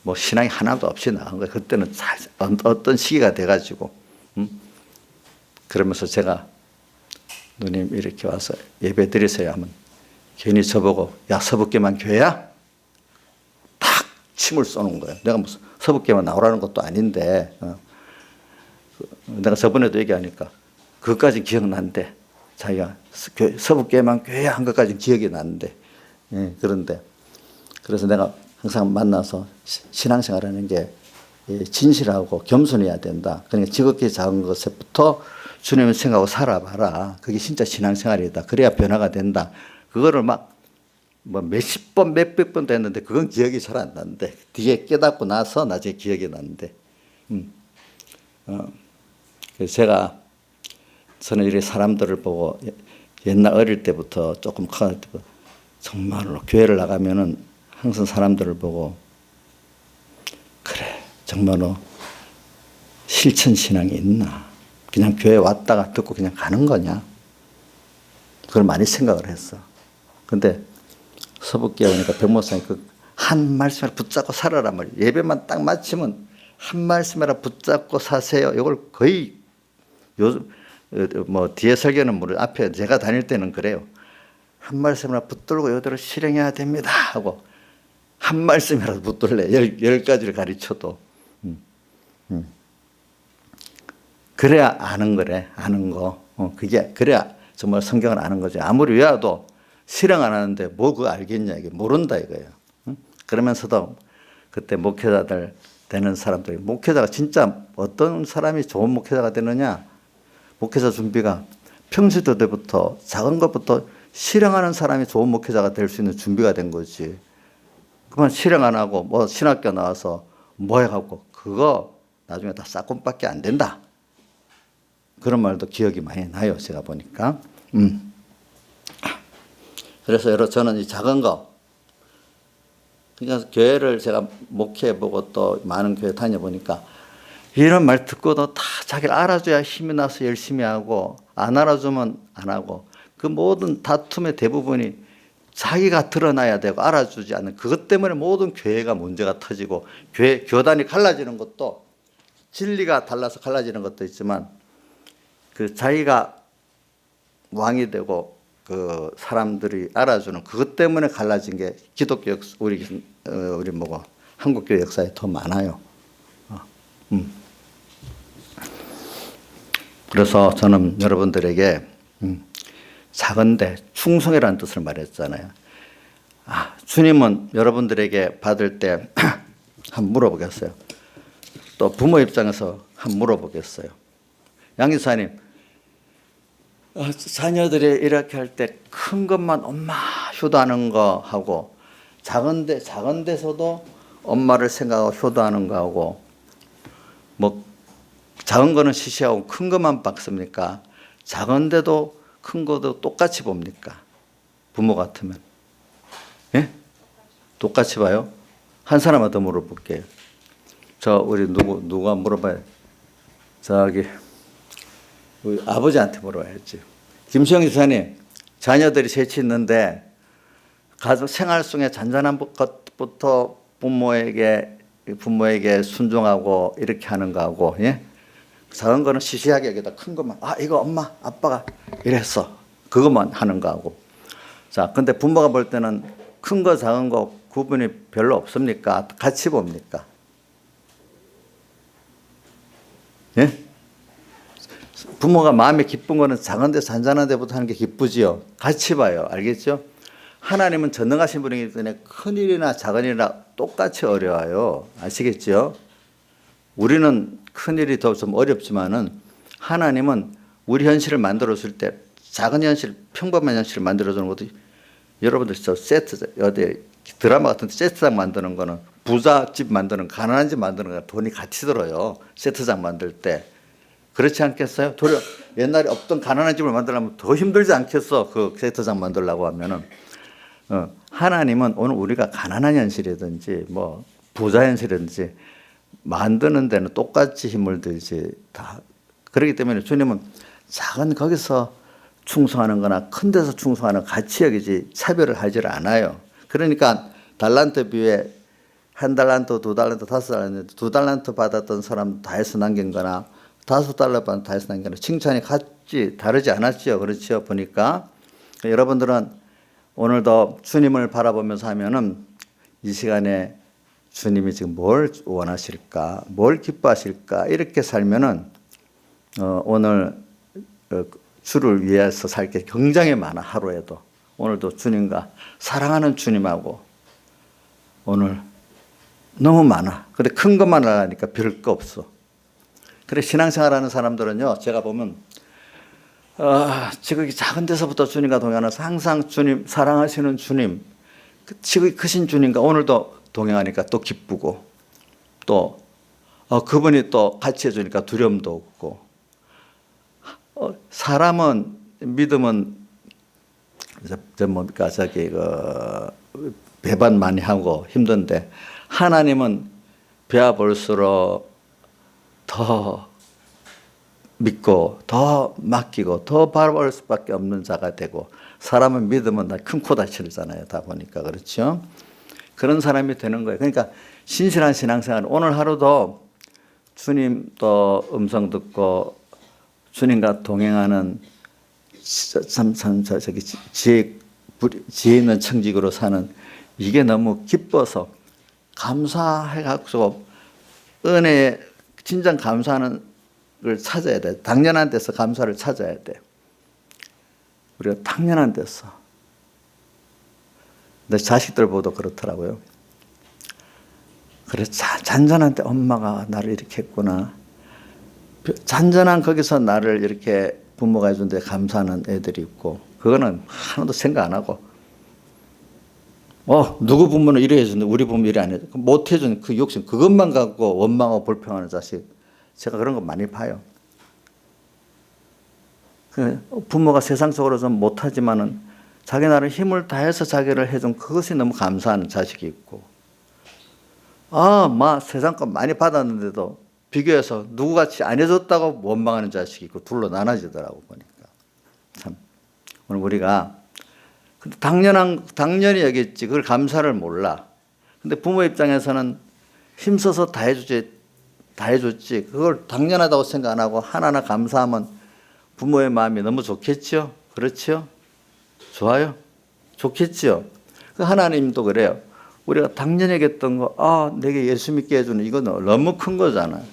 뭐 신앙이 하나도 없이 나간 거예요. 그때는 어떤 시기가 돼가지고 그러면서 제가 누님 이렇게 와서 예배 드리세요 하면 괜히 저보고 야 서북계만 교회야? 탁 침을 쏘는 거예요. 내가 무슨 서북계만 나오라는 것도 아닌데 내가 저번에도 얘기하니까 그것까지 기억난대. 자기가 서북계만 교회야 한 것까지 기억이 나는데 그런데 그래서 내가 항상 만나서 신앙생활하는 게 진실하고 겸손해야 된다. 그러니까 지극히 작은 것부터 주님을 생각하고 살아봐라. 그게 진짜 신앙생활이다. 그래야 변화가 된다. 그거를 뭐 몇십 번, 몇백 번도 했는데 그건 기억이 잘 안 나는데 뒤에 깨닫고 나서 나중에 기억이 나는데 그래서 저는 이렇게 사람들을 보고 옛날 어릴 때부터 조금 커갈 때부터 정말로 교회를 나가면은 항상 사람들을 보고 그래 정말로 실천 신앙이 있나 그냥 교회 왔다가 듣고 그냥 가는 거냐 그걸 많이 생각을 했어. 근데 서북교회 오니까 백목사님 그 한 말씀을 붙잡고 살아라 말이야. 예배만 딱 마치면 한 말씀이라 붙잡고 사세요. 이걸 거의 요즘 뭐 뒤에 설교는 모르 앞에 제가 다닐 때는 그래요. 한 말씀이라 붙들고 이대로 실행해야 됩니다 하고 한 말씀이라도 붙들래 열 가지를 가르쳐도 그래야 아는 거래. 아는 거 그게 그래야 정말 성경을 아는 거지. 아무리 외워도 실행 안 하는데 뭐 그거 알겠냐 이게 모른다 이거예요. 그러면서도 그때 목회자들 되는 사람들이 목회자가 진짜 어떤 사람이 좋은 목회자가 되느냐 목회자 준비가 평시도 때부터 작은 것부터 실행하는 사람이 좋은 목회자가 될 수 있는 준비가 된 거지. 그만 실행 안 하고 뭐 신학교 나와서 뭐 해갖고 그거 나중에 다 싹군밖에 안 된다. 그런 말도 기억이 많이 나요. 제가 보니까. 그래서 여러분 저는 이 작은 거 그러니까 교회를 제가 목회해보고 또 많은 교회 다녀보니까 이런 말 듣고도 다 자기를 알아줘야 힘이 나서 열심히 하고 안 알아주면 안 하고 그 모든 다툼의 대부분이 자기가 드러나야 되고 알아주지 않는 그것 때문에 모든 교회가 문제가 터지고 교단이 갈라지는 것도 진리가 달라서 갈라지는 것도 있지만 그 자기가 왕이 되고 그 사람들이 알아주는 그것 때문에 갈라진 게 기독교 우리 뭐고 한국교회 역사에 더 많아요. 그래서 저는 여러분들에게 작은데 충성이라는 뜻을 말했잖아요. 주님은 여러분들에게 받을 때 한번 물어보겠어요. 또 부모 입장에서 한번 물어보겠어요. 양 기사님, 자녀들이 이렇게 할 때 큰 것만 엄마 효도하는 거 하고 작은 데서도 엄마를 생각하고 효도하는 거 하고 뭐 작은 거는 시시하고 큰 것만 박습니까? 작은데도 큰 것도 똑같이 봅니까? 부모 같으면. 예? 똑같이 봐요? 한 사람한테 물어볼게요. 우리 누가 물어봐요? 우리 아버지한테 물어봐야지. 김수영 기사님, 자녀들이 셋이 있는데 가족 생활 속에 잔잔한 것부터 부모에게 순종하고 이렇게 하는 거하고, 예? 작은 거는 시시하게 여기다 큰 것만, 이거 엄마, 아빠가 이랬어. 그것만 하는 거하고. 자, 근데 부모가 볼 때는 큰 거 작은 거 구분이 별로 없습니까? 같이 봅니까? 예? 부모가 마음이 기쁜 거는 작은 데 잔잔한 데부터 하는 게 기쁘지요. 같이 봐요. 알겠죠? 하나님은 전능하신 분이기 때문에 큰 일이나 작은 일이나 똑같이 어려워요. 아시겠죠? 우리는 큰 일이 더 좀 어렵지만은 하나님은 우리 현실을 만들어줄 때 작은 현실, 평범한 현실을 만들어주는 것도 여러분들 저 세트, 어디 드라마 같은 데 세트장 만드는 거는 부잣집 만드는, 가난한 집 만드는 거 돈이 같이 들어요. 세트장 만들 때. 그렇지 않겠어요? 도리어 옛날에 없던 가난한 집을 만들려면 더 힘들지 않겠어? 그 세트장 만들려고 하면은. 하나님은 오늘 우리가 가난한 현실이든지 뭐 부자 현실이든지 만드는 데는 똑같이 힘을 들지 다. 그렇기 때문에 주님은 작은 거기서 충성하는 거나 큰 데서 충성하는 같이 여기지 차별을 하질 않아요. 그러니까 달란트 비유에 1달란트, 2달란트, 5달란트, 2달란트 받았던 사람 다 해서 남긴 거나 5달러 받은 다 해서 남긴 거나 칭찬이 같지 다르지 않았죠. 그렇죠. 보니까 여러분들은 오늘도 주님을 바라보면서 하면은 이 시간에 주님이 지금 뭘 원하실까, 뭘 기뻐하실까 이렇게 살면은 오늘 주를 위해서 살 게 굉장히 많아. 하루에도 오늘도 주님과 사랑하는 주님하고 오늘 너무 많아. 근데 큰 것만 하니까 별 거 없어. 그래 신앙생활하는 사람들은요, 제가 보면 지극히 작은 데서부터 주님과 동행하면서 항상 주님, 사랑하시는 주님, 지극히 크신 주님과 오늘도 동행하니까 또 기쁘고 또 그분이 또 같이 해주니까 두려움도 없고 사람은 믿음은 뭡니까 저기 배반 많이 하고 힘든데 하나님은 배워볼수록 더 믿고 더 맡기고 더 바라볼 수밖에 없는 자가 되고 사람은 믿으면 다 큰 코 다치잖아요. 다 보니까 그렇죠. 그런 사람이 되는 거예요. 그러니까 신실한 신앙생활 오늘 하루도 주님 또 음성 듣고 주님과 동행하는 저기 지혜 있는 청직으로 사는 이게 너무 기뻐서 감사해가지고 은혜에 진정 감사하는 걸 찾아야 돼. 당연한 데서 감사를 찾아야 돼. 우리가 당연한 데서. 내 자식들 보도 그렇더라고요. 그래 잔잔한 데 엄마가 나를 이렇게 했구나. 잔잔한 거기서 나를 이렇게 부모가 해준 데 감사하는 애들이 있고 그거는 하나도 생각 안 하고 누구 부모는 이래 해주는데 우리 부모 이래 안 해줘. 못 해준 그 욕심 그것만 갖고 원망하고 불평하는 자식 제가 그런 거 많이 봐요. 부모가 세상적으로 좀 못하지만은 자기 나름 힘을 다해서 자기를 해준 그것이 너무 감사하는 자식이 있고 세상 거 많이 받았는데도 비교해서 누구같이 안 해줬다고 원망하는 자식이 있고 둘로 나눠지더라고 보니까 참 오늘 우리가 당연히 여겼지 그걸 감사를 몰라. 근데 부모 입장에서는 힘써서 다 해줬지 그걸 당연하다고 생각 안 하고 하나하나 감사하면 부모의 마음이 너무 좋겠죠. 그렇죠? 좋아요? 좋겠죠. 하나님도 그래요. 우리가 당연히 여겼던 거 내게 예수 믿게 해주는 이건 너무 큰 거잖아요.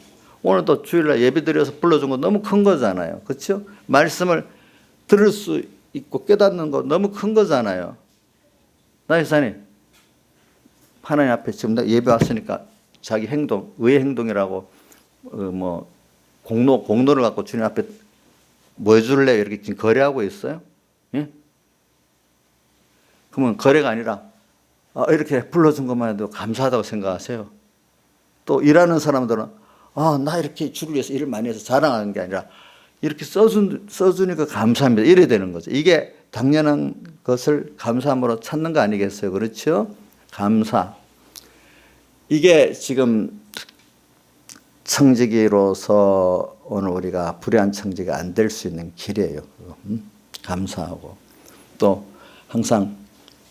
오늘도 주일날 예배 드려서 불러준 거 너무 큰 거잖아요. 그렇죠? 말씀을 들을 수 있고 깨닫는 거 너무 큰 거잖아요. 나 이사님 하나님 앞에 지금 예배 왔으니까 자기 행동, 의의 행동이라고 공로를 갖고 주님 앞에 뭐 해줄래? 이렇게 지금 거래하고 있어요? 예? 그러면 거래가 아니라 이렇게 불러준 것만 해도 감사하다고 생각하세요. 또 일하는 사람들은 나 이렇게 주를 위해서 일을 많이 해서 자랑하는 게 아니라 이렇게 써주니까 감사합니다. 이래야 되는 거죠. 이게 당연한 것을 감사함으로 찾는 거 아니겠어요? 그렇죠? 감사. 이게 지금 청지기로서 오늘 우리가 불의한 청지가 안 될 수 있는 길이에요. 감사하고 또 항상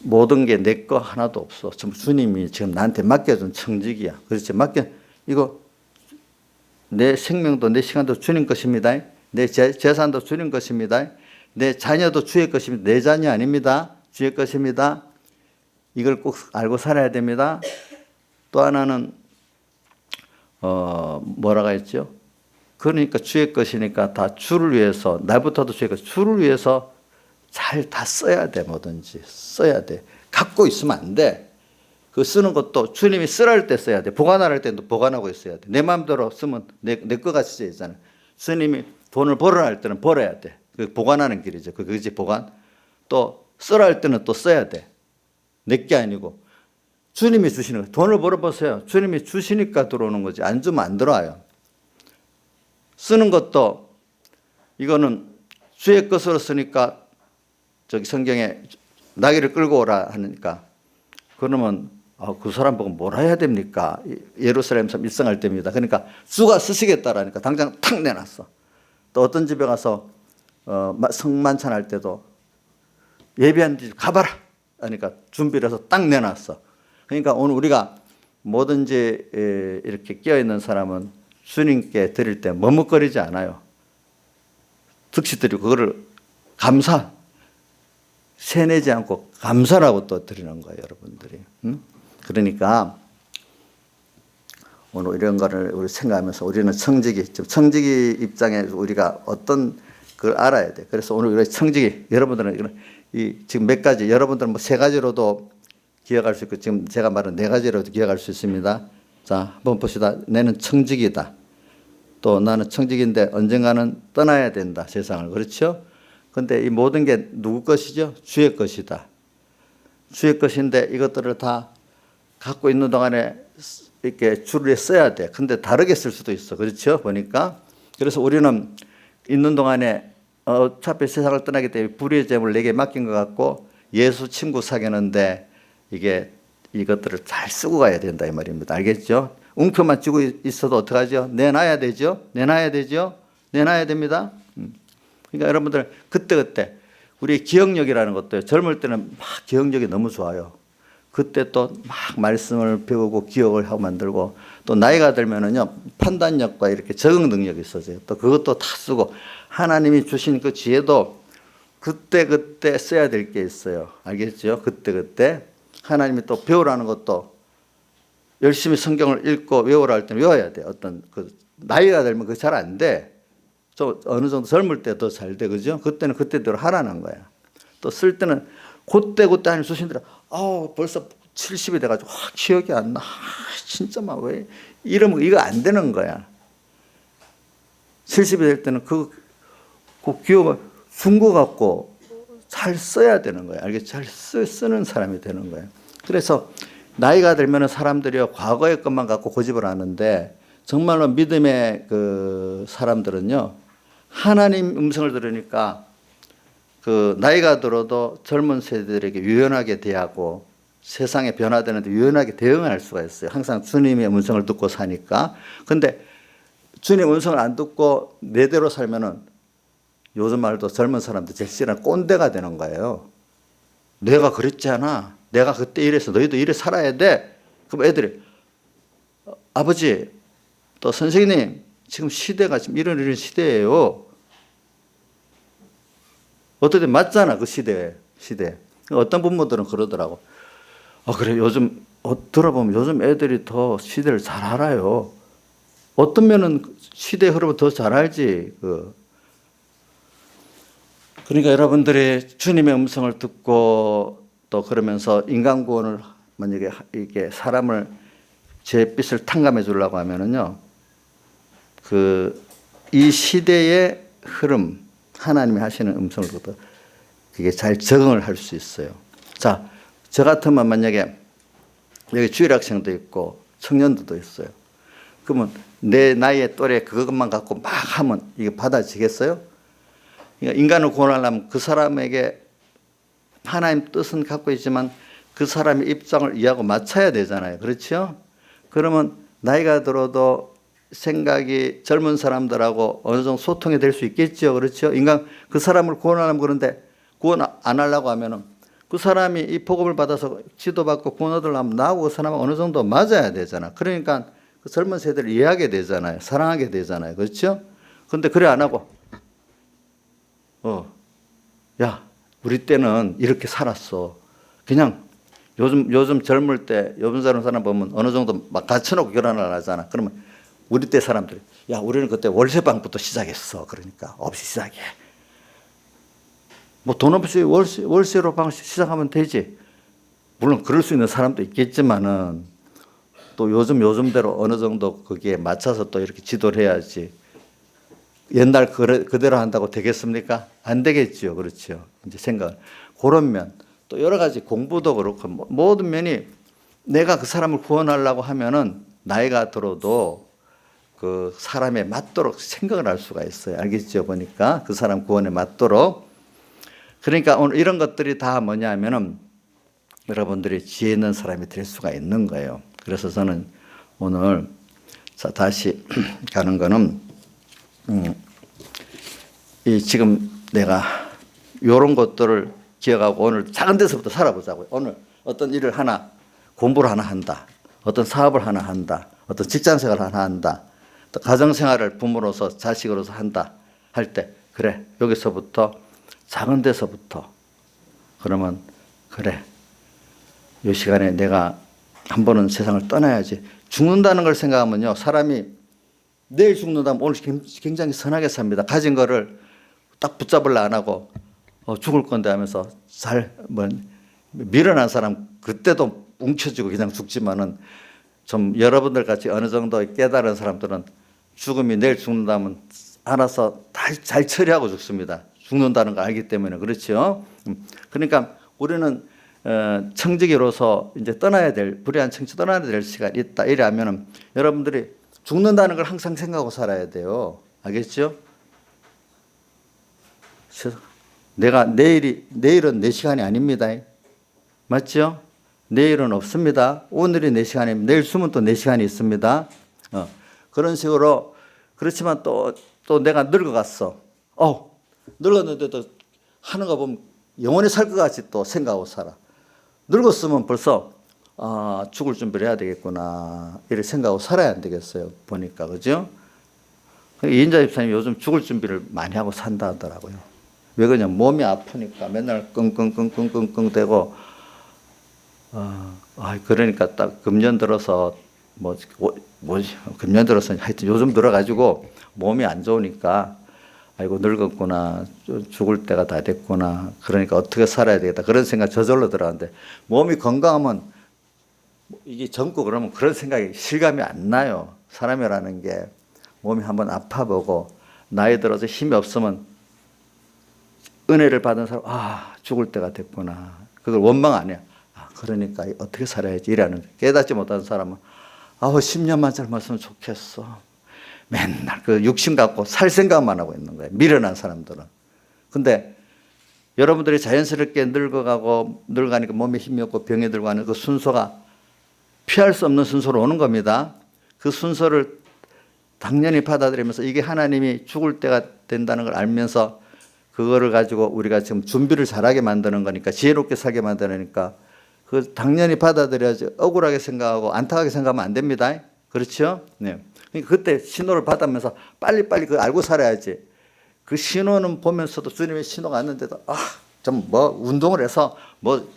모든 게 내 거 하나도 없어. 주님이 지금 나한테 맡겨준 청지기야. 그렇지? 이거 내 생명도 내 시간도 주님 것입니다. 내 재산도 주님 것입니다. 내 자녀도 주의 것입니다. 내 자녀 아닙니다. 주의 것입니다. 이걸 꼭 알고 살아야 됩니다. 또 하나는 뭐라고 했죠? 그러니까 주의 것이니까 다 주를 위해서, 나부터도 주의 것, 주를 위해서 잘 다 써야 돼. 뭐든지 써야 돼. 갖고 있으면 안 돼. 그 쓰는 것도 주님이 쓰라 할 때 써야 돼. 보관할 때도 보관하고 있어야 돼. 내 마음대로 쓰면 내 거 같이 쓰잖아요. 스님이 돈을 벌어야 할 때는 벌어야 돼. 그 보관하는 길이죠. 그게 보관. 또 쓰라 할 때는 또 써야 돼. 내 게 아니고 주님이 주시는 거예요. 돈을 벌어보세요. 주님이 주시니까 들어오는 거지. 안 주면 안 들어와요. 쓰는 것도 이거는 주의 것으로 쓰니까 저기 성경에 나귀를 끌고 오라 하니까 그러면 그 사람 보고 뭐라 해야 됩니까? 예루살렘 참 일성할 때입니다. 그러니까 주가 쓰시겠다라니까 당장 탁 내놨어. 또 어떤 집에 가서 성만찬 할 때도 예비한 집 가봐라 하니까 준비를 해서 딱 내놨어. 그러니까 오늘 우리가 뭐든지 이렇게 끼어있는 사람은 주님께 드릴 때 머뭇거리지 않아요. 득시 드리고 그거를 감사, 세내지 않고 감사라고 또 드리는 거예요, 여러분들이. 그러니까 오늘 이런 거를 우리 생각하면서 우리는 청지기 입장에 우리가 어떤 걸 알아야 돼. 그래서 오늘 우리 청지기, 여러분들은 지금 몇 가지, 여러분들은 뭐 세 가지로도 기억할 수 있고 지금 제가 말한 네 가지로도 기억할 수 있습니다. 자, 한번 봅시다. 나는 청지기다. 또 나는 청지기인데 언젠가는 떠나야 된다, 세상을. 그렇죠? 근데 이 모든 게 누구 것이죠? 주의 것이다. 주의 것인데 이것들을 다 갖고 있는 동안에 이렇게 줄을 써야 돼. 근데 다르게 쓸 수도 있어. 그렇죠? 보니까. 그래서 우리는 있는 동안에 어차피 세상을 떠나기 때문에 불의의 재물을 내게 맡긴 것 같고 예수 친구 사귀는데 이것들을 잘 쓰고 가야 된다 이 말입니다. 알겠죠? 웅표만 쥐고 있어도 어떡하죠? 내놔야 되죠? 내놔야 되죠? 내놔야 됩니다. 그러니까 여러분들 그때 우리 기억력이라는 것도 젊을 때는 막 기억력이 너무 좋아요. 그때 또 막 말씀을 배우고 기억을 하고 만들고 또 나이가 들면은요 판단력과 이렇게 적응 능력이 있어져요. 또 그것도 다 쓰고 하나님이 주신 그 지혜도 그때 써야 될 게 있어요. 알겠죠? 그때 하나님이 또 배우라는 것도 열심히 성경을 읽고 외우라 할 때는 외워야 돼. 어떤 그 나이가 들면 그게 잘 안 돼. 좀 어느 정도 젊을 때 더 잘 돼. 그죠? 그때는 그때대로 하라는 거야. 또 쓸 때는 그때 하나님 주신 대로 벌써 70이 돼가지고 기억이 안 나. 진짜 막 왜 이러면 이거 안 되는 거야. 70이 될 때는 그 기억을 준 거 갖고 잘 써야 되는 거야. 알겠지? 잘 쓰는 사람이 되는 거야. 그래서 나이가 들면 사람들이 과거의 것만 갖고 고집을 하는데 정말로 믿음의 그 사람들은요 하나님 음성을 들으니까 그 나이가 들어도 젊은 세대들에게 유연하게 대하고 세상에 변화되는데 유연하게 대응할 수가 있어요. 항상 주님의 음성을 듣고 사니까. 근데 주님의 음성을 안 듣고 내대로 살면은 요즘 말도 젊은 사람들 제일 싫어하는 꼰대가 되는 거예요. 내가 그랬잖아. 내가 그때 이래서 너희도 이래 살아야 돼. 그럼 애들이 아버지 또 선생님 지금 시대가 지금 이런 시대예요. 어떻게 맞잖아 그 시대에. 어떤 부모들은 그러더라고. 그래 요즘 들어보면 요즘 애들이 더 시대를 잘 알아요. 어떤 면은 시대의 흐름을 더 잘 알지. 그러니까 여러분들이 주님의 음성을 듣고 또 그러면서 인간 구원을 만약에 이게 사람을 제 빛을 탕감해 주려고 하면은요 이 시대의 흐름 하나님이 하시는 음성을 듣고 그게 잘 적응을 할 수 있어요. 자, 저 같으면 만약에 여기 주일 학생도 있고 청년들도 있어요. 그러면 내 나이의 또래 그것만 갖고 막 하면 이게 받아지겠어요? 그러니까 인간을 구원하려면 그 사람에게 하나님 뜻은 갖고 있지만 그 사람의 입장을 이해하고 맞춰야 되잖아요. 그렇죠? 그러면 나이가 들어도 생각이 젊은 사람들하고 어느 정도 소통이 될 수 있겠죠. 그렇죠? 인간 그 사람을 구원하려면 그런데 구원 안 하려고 하면은 그 사람이 이 복음을 받아서 지도받고 구원 얻으려면 나하고 그 사람은 어느 정도 맞아야 되잖아. 그러니까 그 젊은 세대를 이해하게 되잖아요. 사랑하게 되잖아요. 그렇죠? 근데 그래 안 하고 야 우리 때는 이렇게 살았어. 그냥 요즘 젊을 때 요즘 사람 보면 어느 정도 막 갖춰놓고 결혼을 하잖아. 그러면 우리 때 사람들이 야 우리는 그때 월세방부터 시작했어. 그러니까 없이 시작해. 뭐 돈 없이 월세로 방 시작하면 되지. 물론 그럴 수 있는 사람도 있겠지만은 또 요즘대로 어느 정도 거기에 맞춰서 또 이렇게 지도를 해야지. 옛날 그대로 한다고 되겠습니까? 안 되겠죠. 그렇죠. 이제 생각. 그런 면, 또 여러 가지 공부도 그렇고 모든 면이 내가 그 사람을 구원하려고 하면은 나이가 들어도 그 사람에 맞도록 생각을 할 수가 있어요. 알겠죠? 보니까 그 사람 구원에 맞도록. 그러니까 오늘 이런 것들이 다 뭐냐면은 여러분들이 지혜 있는 사람이 될 수가 있는 거예요. 그래서 저는 오늘 다시 가는 거는 이 지금 내가 이런 것들을 기억하고 오늘 작은 데서부터 살아보자고요. 오늘 어떤 일을 하나 공부를 하나 한다. 어떤 사업을 하나 한다. 어떤 직장생활을 하나 한다. 또 가정생활을 부모로서 자식으로서 한다. 할 때 그래 여기서부터 작은 데서부터 그러면 그래 이 시간에 내가 한 번은 세상을 떠나야지. 죽는다는 걸 생각하면요 사람이 내일 죽는다면 오늘 굉장히 선하게 삽니다. 가진 거를 딱 붙잡으려 안 하고 죽을 건데 하면서 미련한 사람 그때도 뭉쳐지고 그냥 죽지만은 좀 여러분들 같이 어느 정도 깨달은 사람들은 죽음이 내일 죽는다면 알아서 잘 처리하고 죽습니다. 죽는다는 걸 알기 때문에 그렇죠. 그러니까 우리는 청지기로서 이제 떠나야 될 불의한 청지 떠나야 될 시간이 있다. 이래하면은 여러분들이 죽는다는 걸 항상 생각하고 살아야 돼요. 알겠죠? 내가 내일은 내 시간이 아닙니다. 맞죠? 내일은 없습니다. 오늘이 내 시간입니다. 내일 숨은 또 내 시간이 있습니다. 그런 식으로 그렇지만 또 내가 늙어갔어. 늙었는데도 하는 거 보면 영원히 살 것 같이 또 생각하고 살아. 늙었으면 벌써 죽을 준비를 해야 되겠구나 이렇게 생각하고 살아야 안 되겠어요. 보니까 그죠? 이인자 집사님이 요즘 죽을 준비를 많이 하고 산다 하더라고요. 왜 그러냐 몸이 아프니까 맨날 끙끙끙끙끙끙 대고 그러니까 딱 금년 들어서 금년 들어서 하여튼 요즘 들어가지고 몸이 안 좋으니까 아이고 늙었구나 죽을 때가 다 됐구나 그러니까 어떻게 살아야 되겠다 그런 생각 저절로 들어가는데 몸이 건강하면 이게 젊고 그러면 그런 생각이 실감이 안 나요. 사람이라는 게 몸이 한번 아파보고 나이 들어서 힘이 없으면 은혜를 받은 사람 죽을 때가 됐구나 그걸 원망 안 해요. 그러니까 어떻게 살아야지 이라는 깨닫지 못한 사람은 10년만 젊었으면 좋겠어. 맨날 그 육신 갖고 살 생각만 하고 있는 거예요. 미련한 사람들은. 근데 여러분들이 자연스럽게 늙어가니까 몸에 힘이 없고 병에 들고 하는 그 순서가 피할 수 없는 순서로 오는 겁니다. 그 순서를 당연히 받아들이면서 이게 하나님이 죽을 때가 된다는 걸 알면서 그거를 가지고 우리가 지금 준비를 잘하게 만드는 거니까 지혜롭게 살게 만드니까 그 당연히 받아들여야지 억울하게 생각하고 안타깝게 생각하면 안 됩니다. 그렇죠? 네. 그러니까 그때 신호를 받으면서 빨리빨리 그걸 알고 살아야지. 그 신호는 보면서도 주님의 신호가 왔는데도 좀 운동을 해서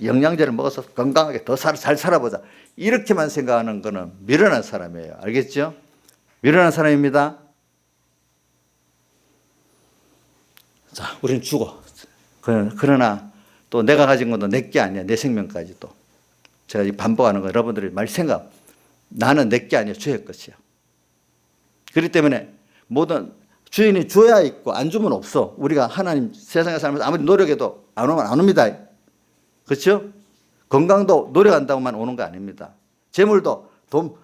영양제를 먹어서 건강하게 더 잘 살아보자. 이렇게만 생각하는 거는 미련한 사람이에요. 알겠죠? 미련한 사람입니다. 자, 우리는 죽어. 그러나 또 내가 가진 것도 내 게 아니야. 내 생명까지도. 제가 반복하는 거 여러분들이 말 생각. 나는 내 게 아니야. 주의 것이야. 그렇기 때문에 모든 주인이 줘야 있고 안 주면 없어. 우리가 하나님 세상에 살면서 아무리 노력해도 안 오면 안 옵니다. 그렇죠? 건강도 노력한다고만 오는 거 아닙니다. 재물도 돈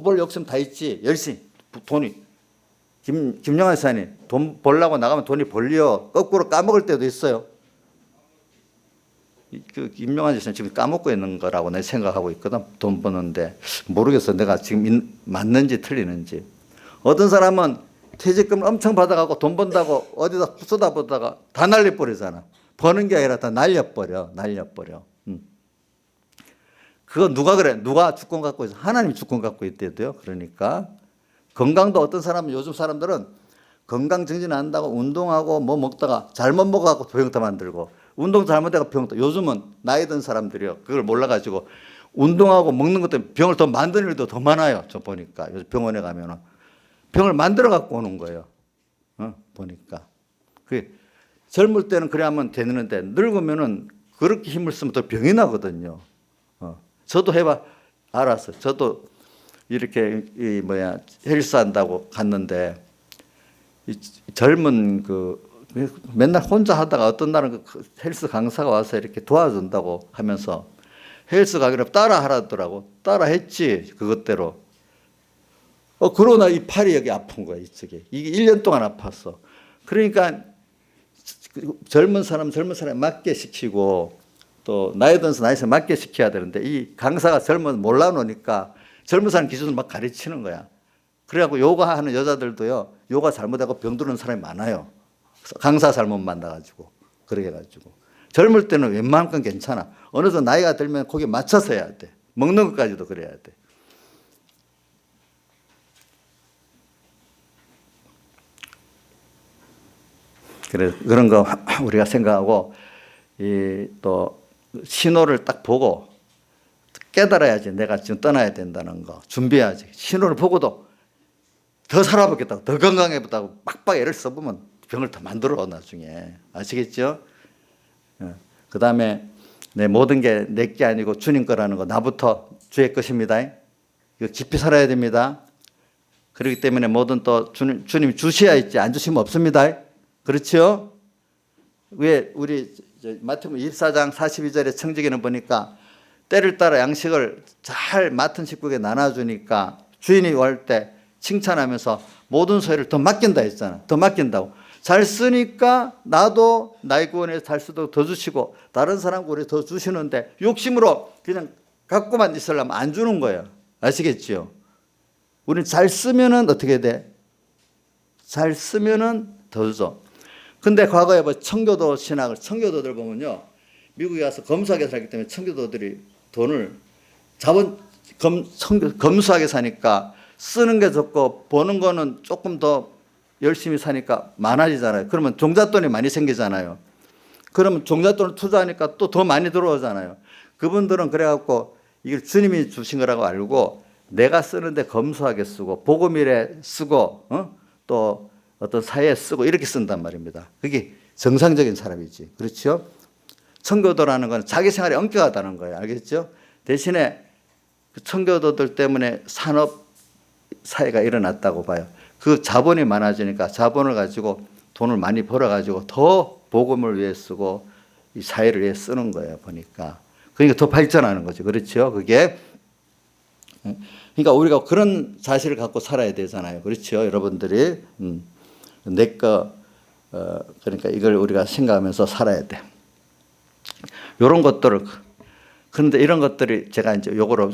벌 욕심 다 있지. 열심히 돈이 김영환 사님 돈 벌려고 나가면 돈이 벌려 거꾸로 까먹을 때도 있어요. 그 김영환 씨는 지금 까먹고 있는 거라고 내가 생각하고 있거든. 돈 버는데 모르겠어. 내가 지금 맞는지 틀리는지. 어떤 사람은 퇴직금을 엄청 받아가고 돈 번다고 어디다 쏟아보다가 다 날려버리잖아. 버는 게 아니라 다 날려버려. 그거 누가 그래? 누가 주권 갖고 있어? 하나님이 주권 갖고 있대도요. 그러니까 건강도 어떤 사람은 요즘 사람들은 건강 정진 안 한다고 운동하고 뭐 먹다가 잘못 먹어갖고 병 다 만들고 운동 잘못해가 병, 요즘은 나이 든 사람들이요. 그걸 몰라가지고 운동하고 먹는 것 때문에 병을 더 만드는 일도 더 많아요. 저 보니까. 요즘 병원에 가면은. 병을 만들어 갖고 오는 거예요. 보니까. 그 젊을 때는 그래 하면 되는데 늙으면은 그렇게 힘을 쓰면 더 병이 나거든요. 저도 알았어요. 저도 이렇게 헬스 한다고 갔는데 젊은 맨날 혼자 하다가 어떤 날은 헬스 강사가 와서 이렇게 도와준다고 하면서 헬스 가기로 따라 하라더라고. 따라 했지, 그것대로. 그러나 이 팔이 여기 아픈 거야, 이쪽에. 이게 1년 동안 아팠어. 그러니까 젊은 사람에 맞게 시키고 또 나이 든 나이에 맞게 시켜야 되는데 이 강사가 몰라 놓으니까 젊은 사람 기준으로 막 가르치는 거야. 그래갖고 요가 하는 여자들도요, 요가 잘못하고 병드는 사람이 많아요. 강사 잘못 만나가지고. 그렇게 해가지고. 젊을 때는 웬만큼 괜찮아. 어느 정도 나이가 들면 거기에 맞춰서 해야 돼. 먹는 것까지도 그래야 돼. 그래서 그런 거 우리가 생각하고 또 신호를 딱 보고 깨달아야지. 내가 지금 떠나야 된다는 거 준비해야지. 신호를 보고도 더 살아보겠다고, 더 건강해보겠다고 빡빡 애를 써보면 병을 더 만들어 나중에. 아시겠죠? 그 다음에 내 모든 게 내 게 아니고 주님 거라는 거, 나부터 주의 것입니다. 이거 깊이 살아야 됩니다. 그렇기 때문에 뭐든 또 주님이 주셔야 있지, 안 주시면 없습니다. 그렇죠? 왜 우리 마태복음 24장 42절에 청지기는 보니까 때를 따라 양식을 잘 맡은 식구에게 나눠주니까 주인이 올 때 칭찬하면서 모든 소유를 더 맡긴다 했잖아. 더 맡긴다고. 잘 쓰니까 나도 나의 구원에 잘 쓰도록 더 주시고 다른 사람과 우리 더 주시는데 욕심으로 그냥 갖고만 있으려면 안 주는 거예요. 아시겠죠? 우리는 잘 쓰면은 어떻게 돼? 잘 쓰면은 더 줘. 근데 과거에 청교도 신학을, 청교도들 보면요, 미국에 가서 검소하게 살기 때문에 청교도들이 돈을 검소하게 사니까 쓰는 게 적고 버는 거는 조금 더 열심히 사니까 많아지잖아요. 그러면 종잣돈이 많이 생기잖아요. 그러면 종잣돈을 투자하니까 또 더 많이 들어오잖아요. 그분들은 그래갖고 이걸 주님이 주신 거라고 알고 내가 쓰는데 검소하게 쓰고 복음일에 쓰고 또 어떤 사회에 쓰고 이렇게 쓴단 말입니다. 그게 정상적인 사람이지. 그렇죠? 청교도라는 건 자기 생활이 엄격하다는 거예요. 알겠죠? 대신에 그 청교도들 때문에 산업 사회가 일어났다고 봐요. 그 자본이 많아지니까 자본을 가지고 돈을 많이 벌어가지고 더 복음을 위해 쓰고 이 사회를 위해 쓰는 거예요. 보니까. 그러니까 더 발전하는 거죠. 그렇죠? 그게. 그러니까 우리가 그런 자세를 갖고 살아야 되잖아요. 그렇죠? 여러분들이. 그러니까 이걸 우리가 생각하면서 살아야 돼. 이런 것들을. 그런데 이런 것들이 제가 이제 요거로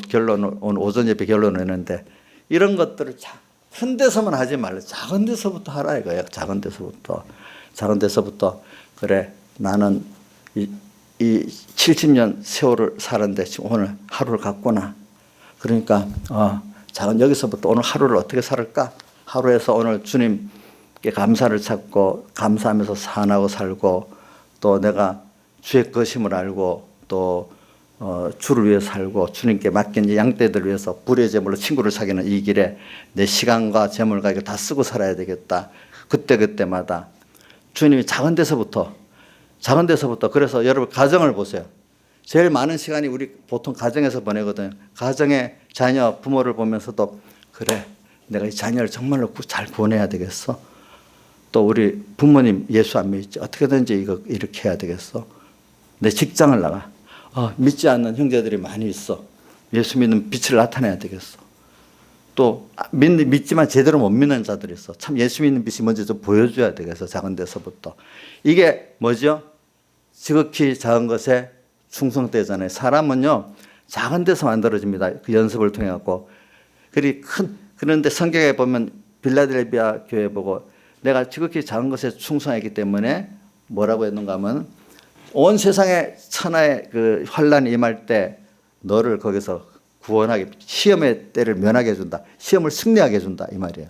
오늘 오전 예배 결론을 했는데 이런 것들을 큰 데서만 하지 말라. 작은 데서부터 하라 이거예요. 작은 데서부터. 그래, 나는 이 70년 세월을 살았는데 지금 오늘 하루를 갔구나. 그러니까 작은 여기서부터 오늘 하루를 어떻게 살을까? 하루에서 오늘 주님께 감사를 찾고 감사하면서 산하고 살고 또 내가 주의 것임을 알고 또 주를 위해 살고 주님께 맡긴 양떼들을 위해서 불의 제물로 친구를 사귀는 이 길에 내 시간과 재물과 이거 다 쓰고 살아야 되겠다. 그때마다 주님이 작은 데서부터 그래서 여러분 가정을 보세요. 제일 많은 시간이 우리 보통 가정에서 보내거든요. 가정에 자녀 부모를 보면서도 그래 내가 이 자녀를 정말로 잘 보내야 되겠어. 또 우리 부모님 예수 안 믿지 어떻게든지 이거 이렇게 해야 되겠어. 내 직장을 나가. 믿지 않는 형제들이 많이 있어. 예수 믿는 빛을 나타내야 되겠어. 또 믿지만 제대로 못 믿는 자들이 있어. 참 예수 믿는 빛이 먼저 좀 보여줘야 되겠어. 작은 데서부터. 이게 뭐죠? 지극히 작은 것에 충성되잖아요. 사람은요 작은 데서 만들어집니다. 그 연습을 통해 갖고. 그런데 성경에 보면 빌라델비아 교회 보고 내가 지극히 작은 것에 충성했기 때문에 뭐라고 했는가 하면 온 세상에 천하의 그 환란이 임할 때 너를 거기서 구원하게 시험의 때를 면하게 해준다. 시험을 승리하게 해준다 이 말이에요.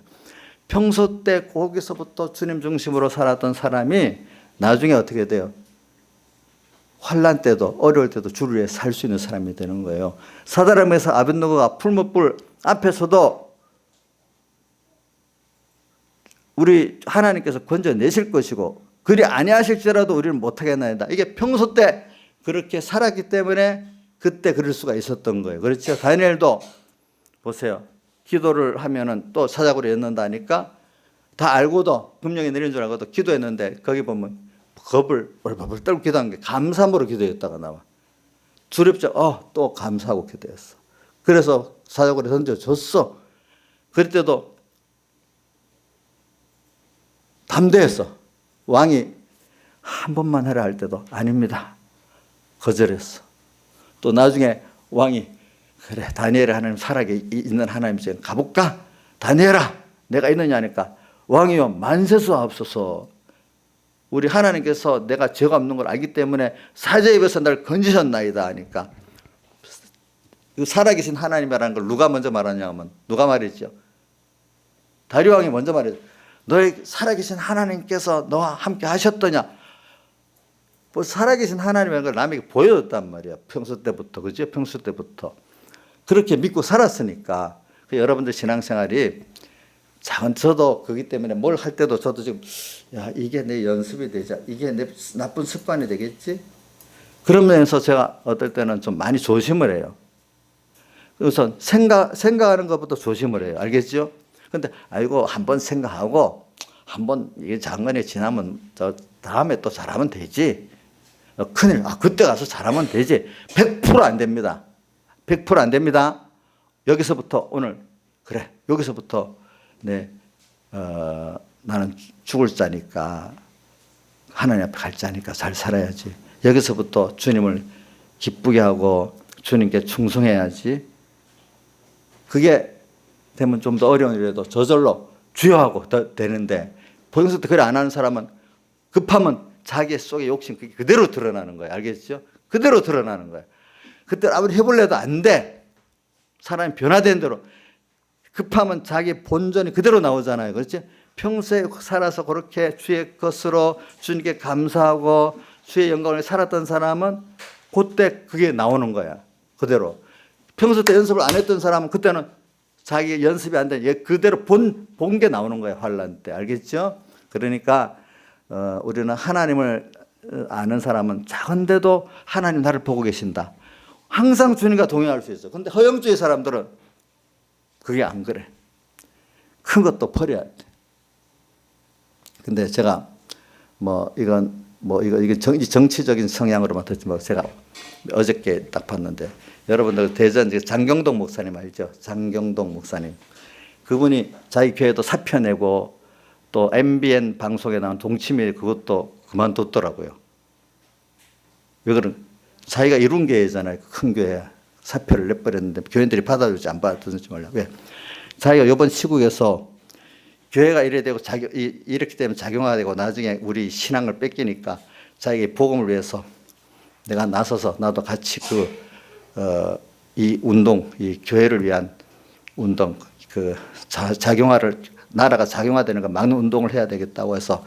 평소 때 거기서부터 주님 중심으로 살았던 사람이 나중에 어떻게 돼요? 환난 때도 어려울 때도 주를 위해 살 수 있는 사람이 되는 거예요. 사다람에서 아벤노고가 풀무불 앞에서도 우리 하나님께서 건져내실 것이고 그리 아니하실지라도 우리는 못하겠나이다. 이게 평소 때 그렇게 살았기 때문에 그때 그럴 수가 있었던 거예요. 그렇죠. 다니엘도 보세요. 기도를 하면은 또 사자굴에 였는다니까 다 알고도 분명히 내린 줄 알고도 기도했는데 거기 보면 겁을 벌벌 떨고 기도한 게 감사함으로 기도했다가 나와. 두렵죠. 또 감사하고 기도했어. 그래서 사자굴에 던져줬어. 그럴 때도 담대했어. 왕이 한 번만 해라 할 때도 아닙니다. 거절했어. 또 나중에 왕이 그래 다니엘의 하나님 살아있는 하나님 집에 가볼까? 다니엘아 내가 있느냐 하니까 왕이여 만세수하옵소서. 우리 하나님께서 내가 죄가 없는 걸 알기 때문에 사자의 입에서 날 건지셨나이다 하니까 살아계신 하나님이라는 걸 누가 먼저 말하냐 하면 누가 말했죠? 다리오 왕이 먼저 말했죠. 너의 살아계신 하나님께서 너와 함께 하셨더냐? 뭐 살아계신 하나님이라는 걸 남에게 보여줬단 말이야. 평소 때부터. 그죠? 평소 때부터. 그렇게 믿고 살았으니까. 여러분들 신앙생활이 작은 저도 그렇기 때문에 뭘 할 때도 저도 지금 이게 내 연습이 되자. 이게 내 나쁜 습관이 되겠지? 그러면서 제가 어떨 때는 좀 많이 조심을 해요. 우선 생각하는 것부터 조심을 해요. 알겠죠? 근데 아이고 한번 생각하고 한번 이게 장관이 지나면 저 다음에 또 잘하면 되지. 큰일 그때 가서 잘하면 되지. 100% 안 됩니다. 100% 안 됩니다. 여기서부터 오늘 그래 여기서부터 나는 죽을 자니까 하나님 앞에 갈 자니까 잘 살아야지. 여기서부터 주님을 기쁘게 하고 주님께 충성해야지. 그게 되면 좀 더 어려운 일에도 저절로 주여 하고 되는데 평소 때 그래 안 하는 사람은 급하면 자기 속의 욕심 그게 그대로 드러나는 거예요. 알겠죠? 그대로 드러나는 거예요. 그때 아무리 해볼래도 안 돼. 사람이 변화된 대로 급하면 자기 본전이 그대로 나오잖아요. 그렇지? 평소에 살아서 그렇게 주의 것으로 주님께 감사하고 주의 영광을 살았던 사람은 그때 그게 나오는 거야. 그대로. 평소 때 연습을 안 했던 사람은 그때는 자기 연습이 안 돼. 그대로 본 게 나오는 거예요. 환난 때. 알겠죠? 그러니까 우리는 하나님을 아는 사람은 작은데도 하나님 나를 보고 계신다. 항상 주님과 동행할 수 있어. 근데 허영주의 사람들은 그게 안 그래. 큰 것도 버려야 돼. 근데 제가 이게 정치적인 성향으로만 듣지만 제가 어저께 딱 봤는데 여러분들 대전 장경동 목사님 알죠? 장경동 목사님. 그분이 자기 교회도 사표 내고 또 MBN 방송에 나온 동치미 그것도 그만뒀더라고요. 왜 그런? 자기가 이룬 교회잖아요. 큰 교회. 사표를 내버렸는데 교인들이 받아줄지 안 받아줄지 몰라. 왜? 자기가 이번 시국에서 교회가 이래 되고 이렇게 되면 작용화되고 나중에 우리 신앙을 뺏기니까 자기 복음을 위해서 내가 나서서 나도 같이 이 운동, 이 교회를 위한 운동, 작용화를 나라가 작용화되는 거 막는 운동을 해야 되겠다고 해서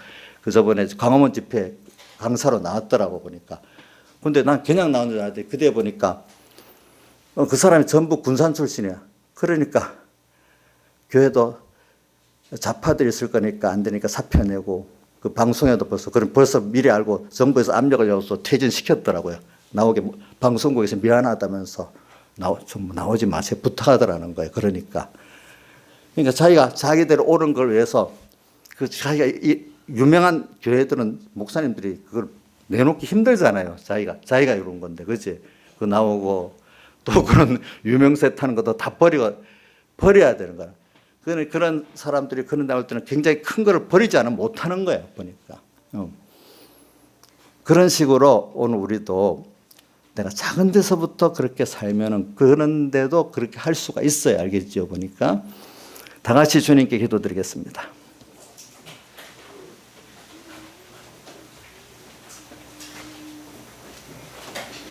저번에 광화문 집회 강사로 나왔더라고 보니까. 근데 난 그냥 나온 줄 알았더니 그때 보니까 그 사람이 전부 군산 출신이야. 그러니까 교회도 좌파들이 있을 거니까 안 되니까 사표 내고 그 방송에도 벌써 미리 알고 정부에서 압력을 줘서 퇴진시켰더라고요. 나오게 방송국에서 미안하다면서 좀 나오지 마세요 부탁하더라는 거예요. 그러니까 자기가 자기대로 옳은 걸 위해서 자기가 유명한 교회들은 목사님들이 그걸 내놓기 힘들잖아요. 자기가 이룬 건데, 그렇지? 그 나오고 또 그런 유명세 타는 것도 다 버려야 되는 거야. 그런 사람들이 그런 나올 때는 굉장히 큰 거를 버리지 않으면 못 하는 거예요. 보니까. 그런 식으로 오늘 우리도 내가 작은 데서부터 그렇게 살면은 그런데도 그렇게 할 수가 있어요. 알겠죠? 보니까. 다 같이 주님께 기도드리겠습니다.